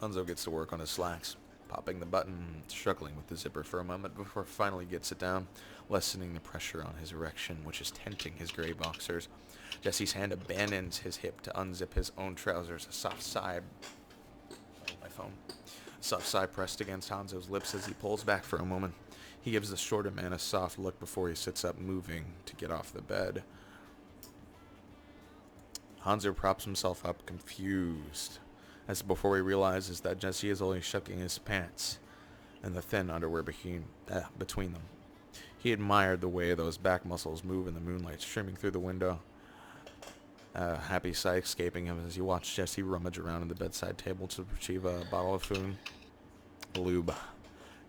Hanzo gets to work on his slacks, popping the button, struggling with the zipper for a moment before finally gets it down, lessening the pressure on his erection, which is tenting his gray boxers. Jesse's hand abandons his hip to unzip his own trousers, a soft sigh pressed against Hanzo's lips as he pulls back for a moment. He gives the shorter man a soft look before he sits up, moving to get off the bed. Hanzo props himself up, confused, as before he realizes that Jesse is only shucking his pants and the thin underwear between them. He admired the way those back muscles move in the moonlight streaming through the window. Happy sight escaping him as he watched Jesse rummage around in the bedside table to retrieve a bottle of food. Lube.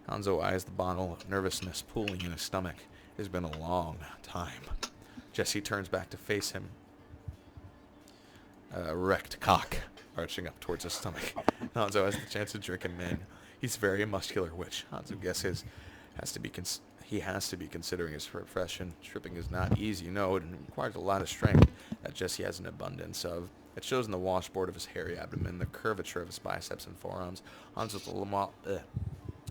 Hanzo eyes the bottle, nervousness pooling in his stomach. It has been a long time. Jesse turns back to face him. Erect cock arching up towards his stomach. Hanzo has the chance to drink him in. He's very muscular, which Hanzo guesses he has to be considering his profession. Stripping is not easy, no, it requires a lot of strength that Jesse has an abundance of. It shows in the washboard of his hairy abdomen, the curvature of his biceps and forearms. Hanzo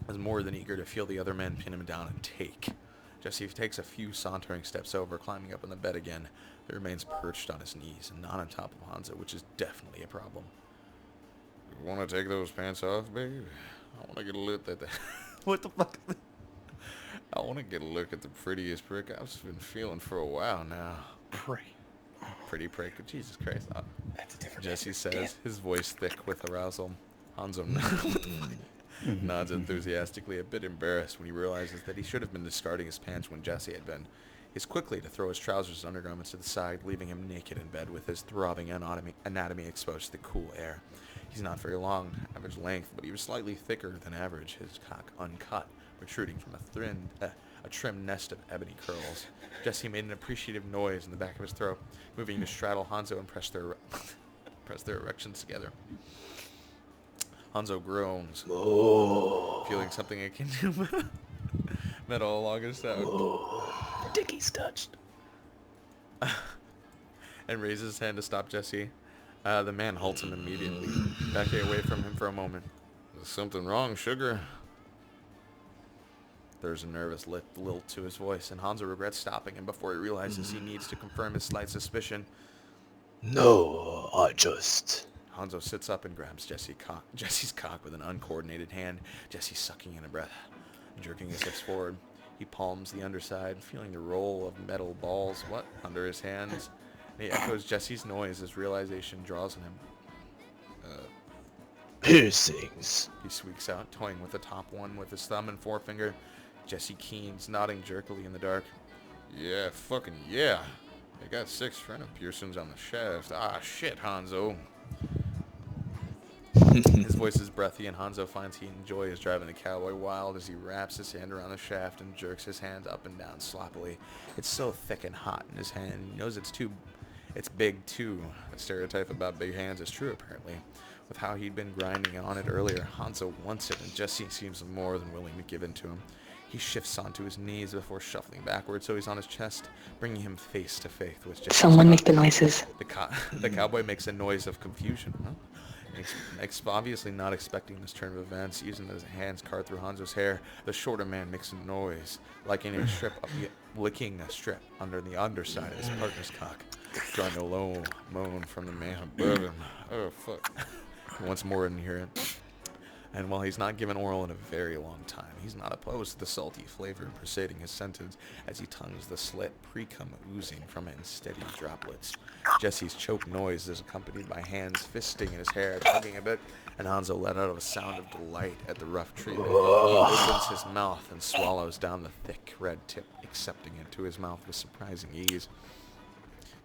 is more than eager to feel the other men pin him down and take. Jesse takes a few sauntering steps over, climbing up on the bed again. He remains perched on his knees and not on top of Hanzo, which is definitely a problem. You want to take those pants off, babe? I want to get a look at that. What the fuck? I want to get a look at the prettiest prick I've been feeling for a while now. Pretty prick. Jesus Christ. That's a different Jesse says, his voice thick with arousal. Hanzo nods enthusiastically, a bit embarrassed when he realizes that he should have been discarding his pants when Jesse had been. He's quickly to throw his trousers and undergarments to the side, leaving him naked in bed with his throbbing anatomy exposed to the cool air. He's not very long, average length, but he was slightly thicker than average, his cock uncut, protruding from a trim nest of ebony curls. Jesse made an appreciative noise in the back of his throat, moving to straddle Hanzo and press their erections together. Hanzo groans, feeling something akin to metal along his side. Dickie's touched. And raises his hand to stop Jesse. The man halts him immediately, backing away from him for a moment. Is something wrong, sugar? There's a nervous lilt to his voice, and Hanzo regrets stopping him before he realizes he needs to confirm his slight suspicion. No, I just... Hanzo sits up and grabs Jesse's cock with an uncoordinated hand. Jesse sucking in a breath, jerking his hips forward. He palms the underside, feeling the roll of metal balls under his hands. And he echoes Jesse's noise as realization draws on him. Piercings. He squeaks out, toying with the top one with his thumb and forefinger. Jesse keens, nodding jerkily in the dark. Yeah, fucking yeah. I got 6 frenum piercings on the shaft. Ah, shit, Hanzo. His voice is breathy, and Hanzo finds he enjoys driving the cowboy wild as he wraps his hand around the shaft and jerks his hand up and down sloppily. It's so thick and hot in his hand. He knows it's big too. The stereotype about big hands is true, apparently. With how he'd been grinding on it earlier, Hanzo wants it, and Jesse seems more than willing to give in to him. He shifts onto his knees before shuffling backwards, so he's on his chest, bringing him face to face with Jesse. Someone make the noises. The cowboy makes a noise of confusion. Huh? Obviously not expecting this turn of events, using his hands cart through Hanzo's hair, the shorter man makes a noise, licking licking a strip under the underside of his partner's cock, drawing a low moan from the man above him. Oh, fuck. Once more in here. And while he's not given oral in a very long time, he's not opposed to the salty flavor preceding his sentence as he tongues the slit pre-cum oozing from it in steady droplets. Jesse's choke noise is accompanied by hands fisting in his hair, tugging a bit, and Hanzo let out a sound of delight at the rough treatment. He opens his mouth and swallows down the thick red tip, accepting it to his mouth with surprising ease.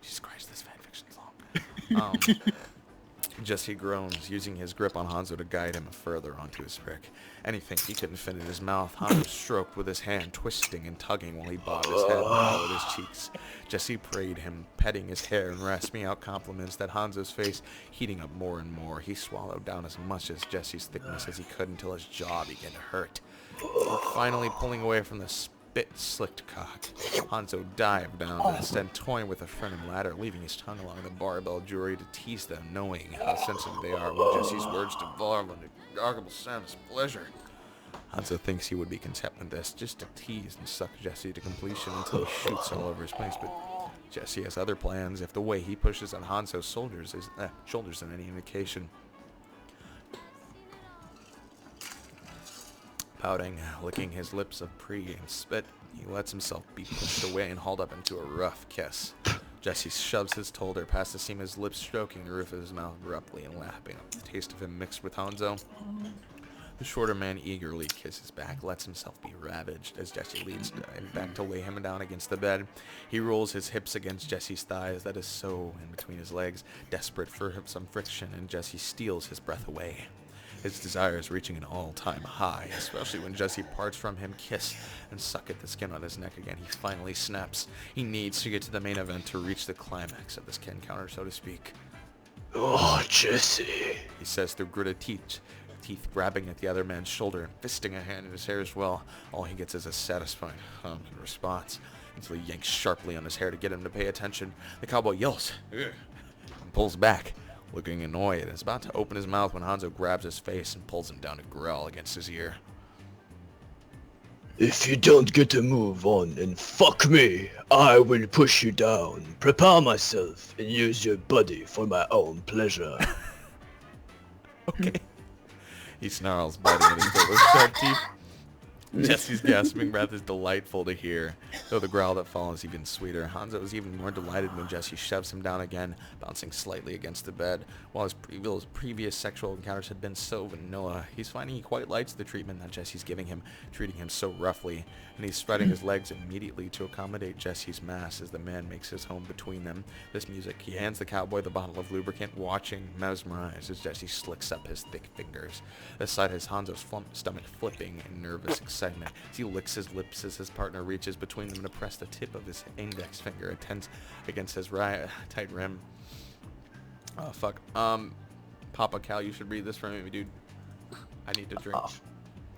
Jesus Christ, this fanfiction's long. Jesse groans, using his grip on Hanzo to guide him further onto his prick. Anything he couldn't fit in his mouth, Hanzo stroked with his hand, twisting and tugging while he bobbed his head and followed his cheeks. Jesse prayed him, petting his hair and rasping out compliments that Hanzo's face heating up more and more. He swallowed down as much as Jesse's thickness as he could until his jaw began to hurt. Finally pulling away from the spit-slicked cock, Hanzo dived down and instead toying with a frenum ladder, leaving his tongue along the barbell jewelry to tease them, knowing how sensitive they are when Jesse's words devolve into goggle sounds of pleasure. Hanzo thinks he would be content with this, just to tease and suck Jesse to completion until he shoots all over his face, but Jesse has other plans if the way he pushes on Hanzo's shoulders is any indication. Pouting, licking his lips of pre-game spit, he lets himself be pushed away and hauled up into a rough kiss. Jesse shoves his tolder past the seam of his lips, stroking the roof of his mouth abruptly and lapping up the taste of him mixed with Hanzo. The shorter man eagerly kisses back, lets himself be ravaged as Jesse leads him back to lay him down against the bed. He rolls his hips against Jesse's thighs, that is so in between his legs, desperate for some friction, and Jesse steals his breath away. His desires reaching an all-time high, especially when Jesse parts from him, kiss, and suck at the skin on his neck again. He finally snaps. He needs to get to the main event to reach the climax of this encounter, so to speak. Oh, Jesse, he says through gritted teeth grabbing at the other man's shoulder and fisting a hand in his hair as well. All he gets is a satisfying hum in response, until he yanks sharply on his hair to get him to pay attention. The cowboy yells and pulls back, looking annoyed, and is about to open his mouth when Hanzo grabs his face and pulls him down to growl against his ear. If you don't get a move on and fuck me, I will push you down, prepare myself, and use your body for my own pleasure. Okay. He snarls, biting at his little sharp teeth. Jesse's gasping breath is delightful to hear, though the growl that follows even sweeter. Hanzo is even more delighted when Jesse shoves him down again, bouncing slightly against the bed. While his previous sexual encounters had been so vanilla, he's finding he quite likes the treatment that Jesse's giving him, treating him so roughly, and he's spreading his legs immediately to accommodate Jesse's mass as the man makes his home between them. This music, he hands the cowboy the bottle of lubricant, watching, mesmerized, as Jesse slicks up his thick fingers. Aside his Hanzo's stomach flipping in nervous excitement as he licks his lips as his partner reaches between them to press the tip of his index finger tense against his tight rim. Oh, fuck. Papa Cal, you should read this for me, dude. I need to drink.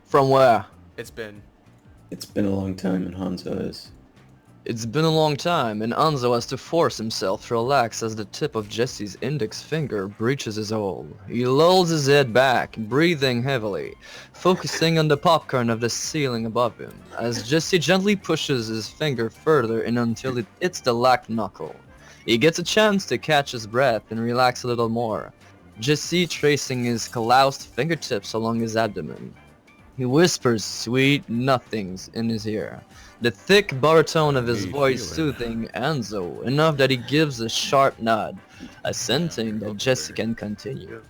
From where? It's been a long time, and Hanzo is. It's been a long time, and Hanzo has to force himself to relax as the tip of Jesse's index finger breaches his hole. He lolls his head back, breathing heavily, focusing on the popcorn of the ceiling above him, as Jesse gently pushes his finger further in until it hits the lack knuckle. He gets a chance to catch his breath and relax a little more, Jesse tracing his calloused fingertips along his abdomen. He whispers sweet nothings in his ear, the thick baritone of his voice soothing Hanzo enough that he gives a sharp nod, assenting that Jesse can continue.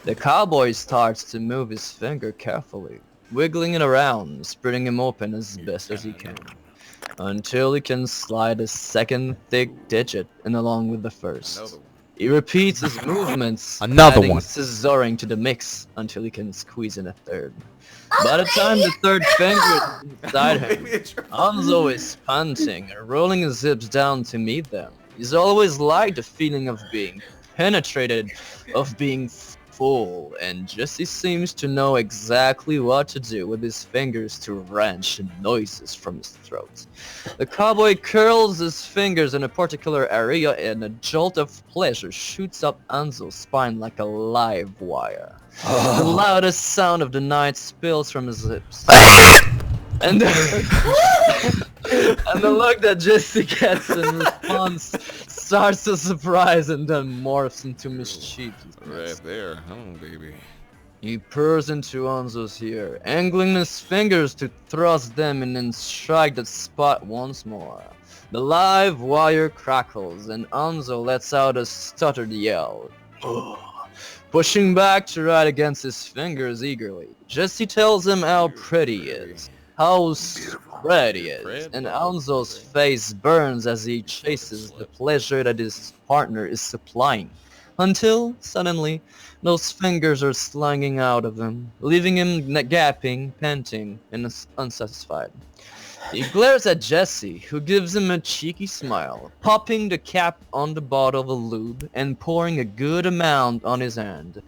The cowboy starts to move his finger carefully, wiggling it around, spreading him open as best as he can, until he can slide a second thick digit in along with the first. He repeats his movements, adding scissoring to the mix until he can squeeze in a third. By the time the third finger is inside him, Hanzo is panting and rolling his hips down to meet them. He's always liked the feeling of being penetrated, of being full, and Jesse seems to know exactly what to do with his fingers to wrench noises from his throat. The cowboy curls his fingers in a particular area and a jolt of pleasure shoots up Hanzo's spine like a live wire. The loudest sound of the night spills from his lips. And the look that Jesse gets in response starts to surprise and then morphs into mischievous. Right there, oh baby. He purrs into Hanzo's ear, angling his fingers to thrust them in and strike that spot once more. The live wire crackles and Hanzo lets out a stuttered yell, pushing back to ride against his fingers eagerly. Jesse tells him how pretty he is, how spread he is, and Hanzo's face burns as he chases the pleasure that his partner is supplying, until, suddenly, those fingers are slanging out of him, leaving him gasping, panting, and unsatisfied. He glares at Jesse, who gives him a cheeky smile, popping the cap on the bottle of lube and pouring a good amount on his hand.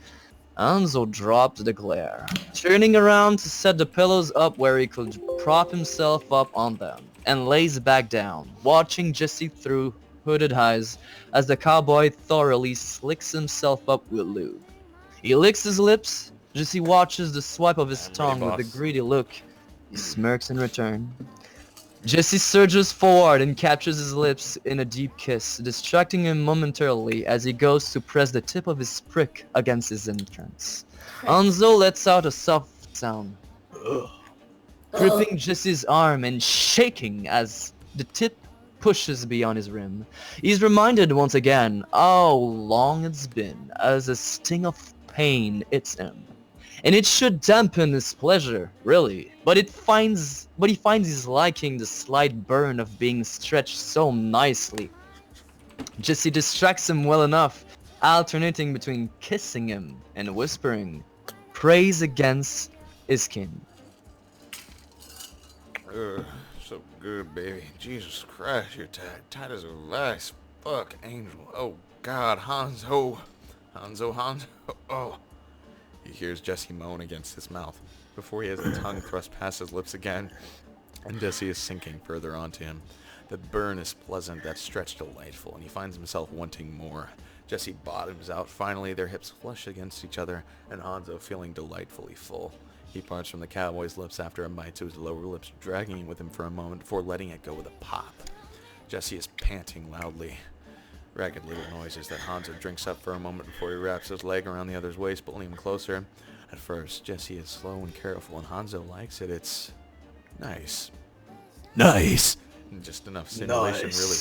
Hanzo drops the glare, turning around to set the pillows up where he could prop himself up on them, and lays back down, watching Jesse through hooded eyes as the cowboy thoroughly slicks himself up with lube. He licks his lips, Jesse watches the swipe of his tongue with a greedy look. He smirks in return. Jesse surges forward and captures his lips in a deep kiss, distracting him momentarily as he goes to press the tip of his prick against his entrance. Hanzo lets out a soft sound, gripping Jesse's arm and shaking as the tip pushes beyond his rim. He's reminded once again how long it's been as a sting of pain hits him. And it should dampen his pleasure, really. But he finds he's liking the slight burn of being stretched so nicely. Jesse distracts him well enough, alternating between kissing him and whispering praise against his skin. So good, baby. Jesus Christ, you're tight. Tight as a vice. Fuck, Angel. Oh, God, Hanzo. Hanzo. Oh. He hears Jesse moan against his mouth before he has his tongue thrust past his lips again, and Jesse is sinking further onto him. The burn is pleasant, that stretch delightful, and he finds himself wanting more. Jesse bottoms out. Finally, their hips flush against each other, and Hanzo feeling delightfully full. He parts from the cowboy's lips after a bite to his lower lips, dragging with him for a moment before letting it go with a pop. Jesse is panting loudly. Ragged little noises that Hanzo drinks up for a moment before he wraps his leg around the other's waist, pulling him closer. At first, Jesse is slow and careful, and Hanzo likes it. It's nice. Nice! Just enough stimulation, really.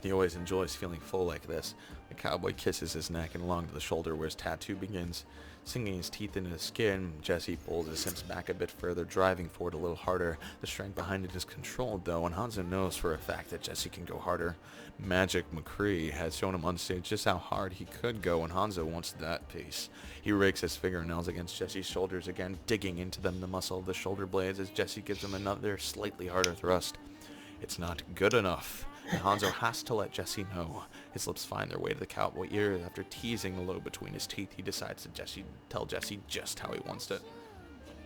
He always enjoys feeling full like this. The cowboy kisses his neck and along to the shoulder where his tattoo begins. Sinking his teeth into his skin, Jesse pulls his hips back a bit further, driving forward a little harder. The strength behind it is controlled, though, and Hanzo knows for a fact that Jesse can go harder. Magic McCree has shown him on stage just how hard he could go, and Hanzo wants that pace. He rakes his fingernails against Jesse's shoulders again, digging into them the muscle of the shoulder blades as Jesse gives him another slightly harder thrust. It's not good enough, and Hanzo has to let Jesse know. His lips find their way to the cowboy ear. After teasing the lobe between his teeth, he decides to tell Jesse just how he wants it.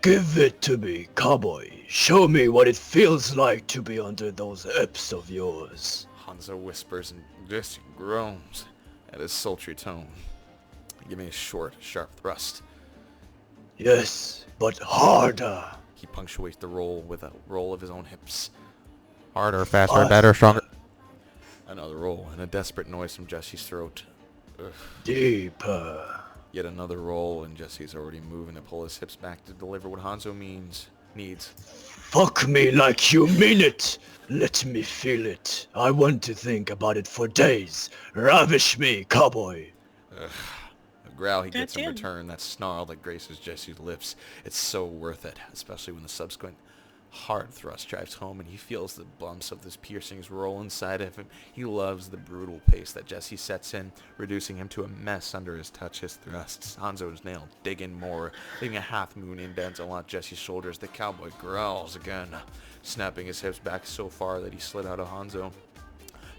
Give it to me, cowboy. Show me what it feels like to be under those hips of yours. Hanzo whispers and Jesse groans at his sultry tone. Give me a short, sharp thrust. Yes, but harder. He punctuates the roll with a roll of his own hips. Harder, faster, better, stronger. Another roll and a desperate noise from Jesse's throat. Ugh. Deeper. Yet another roll, and Jesse's already moving to pull his hips back to deliver what Hanzo needs. Fuck me like you mean it. Let me feel it. I want to think about it for days. Ravish me, cowboy. Ugh. A growl he gets in return, that snarl that graces Jesse's lips. It's so worth it, especially when the subsequent hard thrust drives home and he feels the bumps of this piercings roll inside of him. He loves the brutal pace that Jesse sets in, reducing him to a mess under his touch, his thrusts. Hanzo's nail dig in more, leaving a half-moon indent along Jesse's shoulders. The cowboy growls again, snapping his hips back so far that he slid out of Hanzo.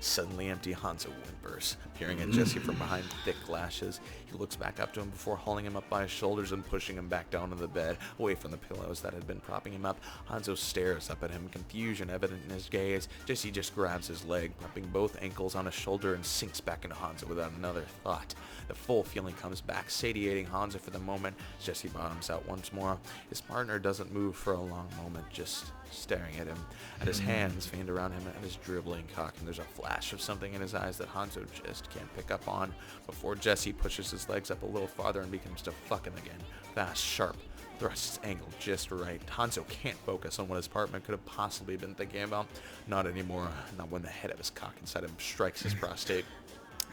Suddenly empty, Hanzo whimpers, peering at Jesse from behind thick lashes. He looks back up to him before hauling him up by his shoulders and pushing him back down to the bed, away from the pillows that had been propping him up. Hanzo stares up at him, confusion evident in his gaze. Jesse just grabs his leg, propping both ankles on his shoulder, and sinks back into Hanzo without another thought. The full feeling comes back, satiating Hanzo for the moment. Jesse bottoms out once more. His partner doesn't move for a long moment, just staring at him, at his hands fanned around him, at his dribbling cock, and there's a flash of something in his eyes that Hanzo just can't pick up on before Jesse pushes his legs up a little farther and begins to fuck him again. Fast, sharp, thrusts angled just right. Hanzo can't focus on what his partner could have possibly been thinking about. Not anymore, not when the head of his cock inside him strikes his prostate.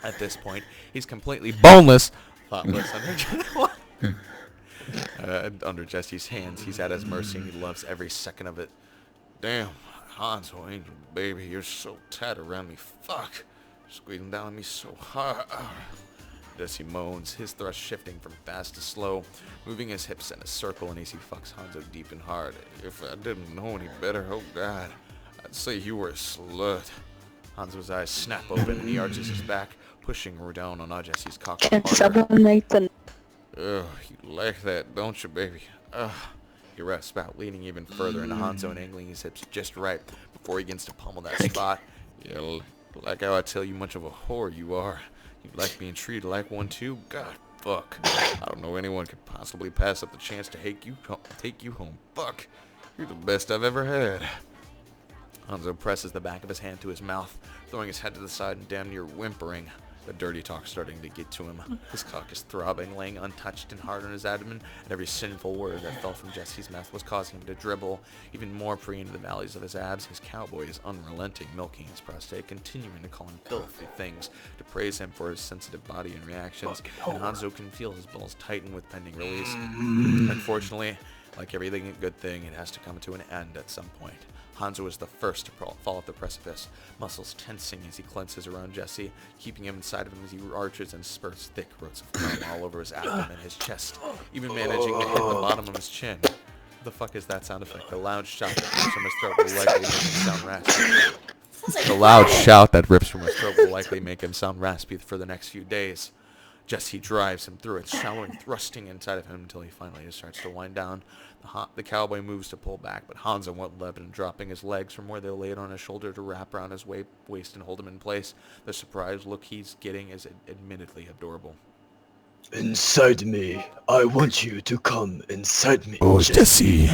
At this point, he's completely boneless, thoughtless, under Jesse's hands. He's at his mercy and he loves every second of it. Damn, Hanzo, angel baby, you're so tight around me. Fuck, squeezing down on me so hard. Jesse moans, his thrust shifting from fast to slow, moving his hips in a circle and as he fucks Hanzo deep and hard. If I didn't know any better, oh god, I'd say you were a slut. Hanzo's eyes snap open and he arches his back, pushing her down on Jesse's cock. Can someone make the... Ugh, you like that, don't you, baby? Ugh. He rasps out, leaning even further into Hanzo and angling his hips just right before he begins to pummel that spot. Yeah, like how I tell you much of a whore you are. You like being treated like one too? God, fuck. I don't know anyone could possibly pass up the chance to take you home. Fuck. You're the best I've ever had. Hanzo presses the back of his hand to his mouth, throwing his head to the side and damn near whimpering. The dirty talk starting to get to him. His cock is throbbing, laying untouched and hard on his abdomen, and every sinful word that fell from Jesse's mouth was causing him to dribble even more free into the valleys of his abs. His cowboy is unrelenting, milking his prostate, continuing to call him filthy things, to praise him for his sensitive body and reactions, and Hanzo can feel his balls tighten with pending release. Unfortunately, like everything good thing, it has to come to an end at some point. Hanzo is the first to fall off the precipice, muscles tensing as he clenches around Jesse, keeping him inside of him as he arches and spurts thick roots of cum all over his abdomen and his chest, even managing to hit the bottom of his chin. What the fuck is that sound effect? The loud shout that rips from his throat will likely make him sound raspy. The loud shout that rips from his throat will likely make him sound raspy for the next few days. Jesse drives him through it, showering, thrusting inside of him until he finally just starts to wind down. The cowboy moves to pull back, but Hanzo won't let him, dropping his legs from where they laid on his shoulder to wrap around his waist and hold him in place. The surprised look he's getting is admittedly adorable. Inside me. I want you to come inside me. Oh, Jesse.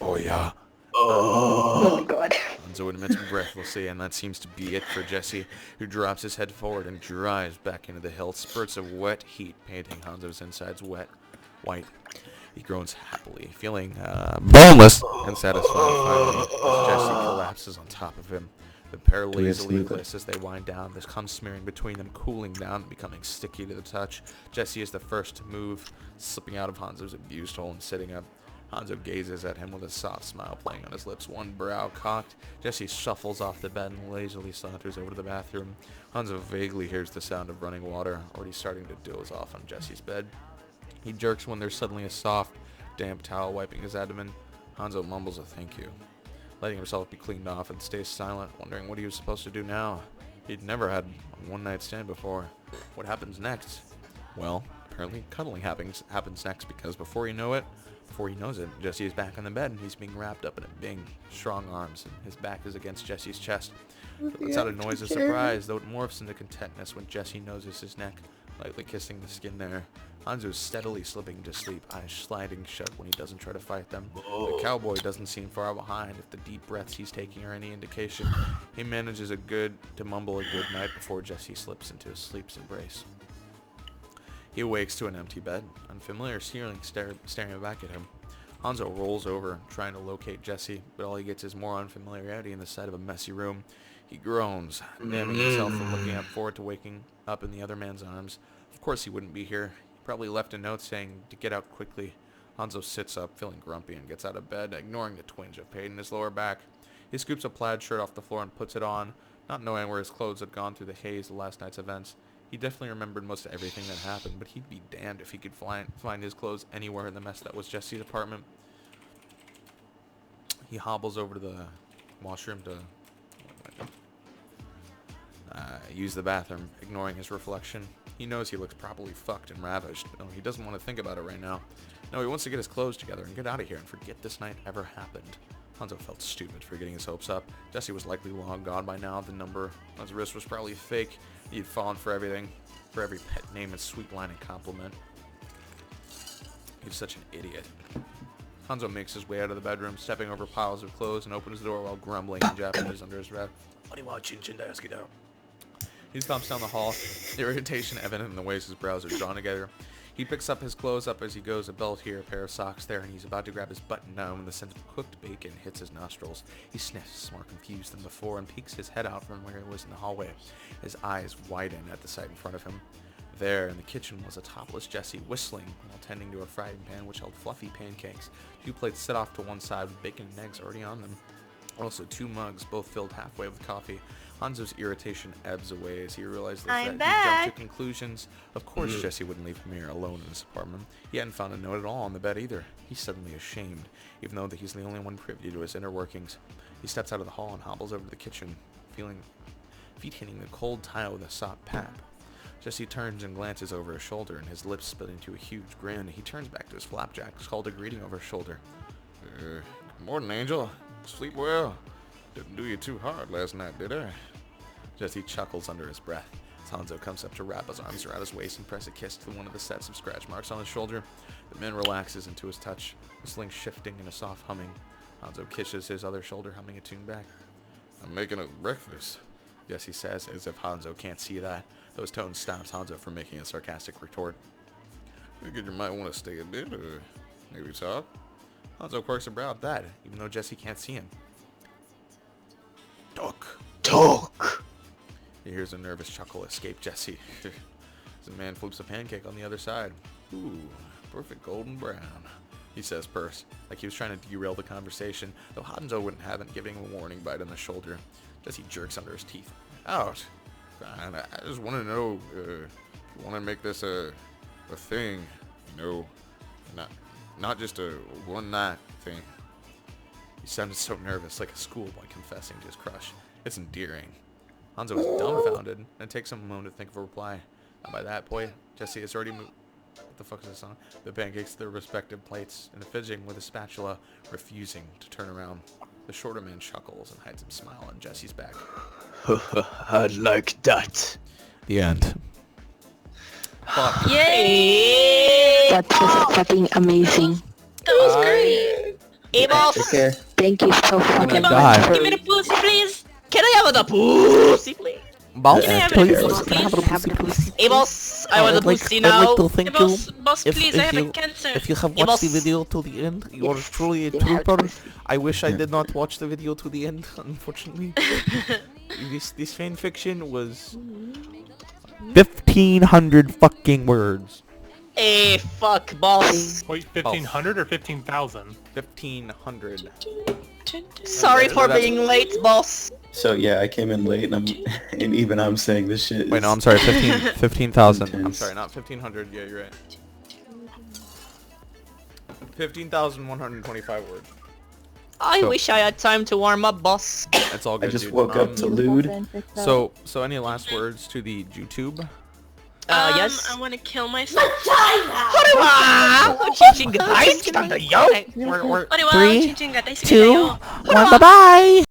Oh, yeah. Oh my god. Hanzo admits breathlessly, and that seems to be it for Jesse, who drops his head forward and drives back into the hill, spurts of wet heat painting Hanzo's insides white. He groans happily, feeling boneless and satisfied finally as Jesse collapses on top of him. The pair lazily kiss as they wind down, the cum smearing between them, cooling down and becoming sticky to the touch. Jesse is the first to move, slipping out of Hanzo's abused hole and sitting up. Hanzo gazes at him with a soft smile playing on his lips, one brow cocked. Jesse shuffles off the bed and lazily saunters over to the bathroom. Hanzo vaguely hears the sound of running water, already starting to doze off on Jesse's bed. He jerks when there's suddenly a soft, damp towel wiping his abdomen. Hanzo mumbles a thank you, letting himself be cleaned off and stays silent, wondering what he was supposed to do now. He'd never had a one-night stand before. What happens next? Well, apparently cuddling happens next, because before you know it, Before he knows it, Jesse is back on the bed and he's being wrapped up in big, strong arms, and his back is against Jesse's chest. It lets out a noise of surprise, though it morphs into contentness when Jesse noses his neck, lightly kissing the skin there. Hanzo is steadily slipping to sleep, eyes sliding shut when he doesn't try to fight them. The cowboy doesn't seem far behind. If the deep breaths he's taking are any indication, he manages to mumble a good night before Jesse slips into his sleep's embrace. He awakes to an empty bed, unfamiliar ceiling staring back at him. Hanzo rolls over, trying to locate Jesse, but all he gets is more unfamiliarity in the sight of a messy room. He groans, damning himself from looking forward to waking up in the other man's arms. Of course he wouldn't be here. He probably left a note saying to get out quickly. Hanzo sits up, feeling grumpy, and gets out of bed, ignoring the twinge of pain in his lower back. He scoops a plaid shirt off the floor and puts it on, not knowing where his clothes had gone through the haze of last night's events. He definitely remembered most of everything that happened, but he'd be damned if he could find his clothes anywhere in the mess that was Jesse's apartment. He hobbles over to the washroom to use the bathroom, ignoring his reflection. He knows he looks properly fucked and ravaged. No, he doesn't want to think about it right now. No, he wants to get his clothes together and get out of here and forget this night ever happened. Hanzo felt stupid for getting his hopes up. Jesse was likely long gone by now. The number on his wrist was probably fake. He'd fallen for everything, for every pet name and sweet line and compliment. He was such an idiot. Hanzo makes his way out of the bedroom, stepping over piles of clothes, and opens the door while grumbling in Japanese under his breath. He stomps down the hall, irritation evident in the ways his brows are drawn together. He picks up his clothes up as he goes, a belt here, a pair of socks there, and he's about to grab his button down when the scent of cooked bacon hits his nostrils. He sniffs, more confused than before, and peeks his head out from where he was in the hallway. His eyes widen at the sight in front of him. There, in the kitchen, was a topless Jesse, whistling while tending to a frying pan which held fluffy pancakes. 2 plates set off to one side with bacon and eggs already on them. Also 2 mugs, both filled halfway with coffee. Hanzo's irritation ebbs away as he realizes that he jumped to conclusions. Of course Jesse wouldn't leave him here alone in his apartment. He hadn't found a note at all on the bed either. He's suddenly ashamed, even though he's the only one privy to his inner workings. He steps out of the hall and hobbles over to the kitchen, feeling feet hitting the cold tile with a soft pap. Jesse turns and glances over his shoulder, and his lips split into a huge grin. He turns back to his flapjacks, called a greeting over his shoulder. Good morning, Angel. Sleep well. Didn't do you too hard last night, did I? Jesse chuckles under his breath as Hanzo comes up to wrap his arms around his waist and press a kiss to one of the sets of scratch marks on his shoulder. The man relaxes into his touch, whistling shifting in a soft humming. Hanzo kisses his other shoulder, humming a tune back. I'm making us breakfast, Jesse says, as if Hanzo can't see that. Those tones stops Hanzo from making a sarcastic retort. Figured you might want to stay a bit, or maybe talk. Hanzo quirks a brow at that, even though Jesse can't see him. Talk. He hears a nervous chuckle escape Jesse as the man flips a pancake on the other side. Ooh, perfect golden brown, he says, pursed, like he was trying to derail the conversation, though Hanzo wouldn't have it, giving him a warning bite on the shoulder. Jesse jerks under his teeth. Out. Fine, I just want to know if you want to make this a thing, you know, not just a one night thing. He sounded so nervous, like a schoolboy confessing to his crush. It's endearing. Hanzo is dumbfounded and takes a moment to think of a reply. And by that point, Jesse has already moved. What the fuck is this on? The pancakes to their respective plates and fidgeting with a spatula, refusing to turn around. The shorter man chuckles and hides a smile on Jesse's back. I like that. The end. Fuck. Yay! That was fucking amazing. That was great. Hey, boss. Thank you so fucking much. Give me the pussy, please. Can I have the pussy, please? Boss, Hey, boss, I want the pussy now. I'd like to thank you. Boss, please, I have cancer. If you have watched the video to the end, you are truly a trooper. I wish I did not watch the video to the end, unfortunately. This fan fiction was 1,500 fucking words. Hey, fuck, boss. Wait, 1,500 or 15,000? 1,500. Sorry for being late, boss. So yeah, I came in late, and even I'm saying this shit. Wait, no, I'm sorry, 15,000. I'm sorry, not 1,500. Yeah, you're right. 15,125 words. I wish I had time to warm up, boss. That's all good, I just dude. woke up to lewd. So any last words to the YouTube? Yes? I want to kill myself. Vagina! Yo! Three, 2, 1, bye-bye!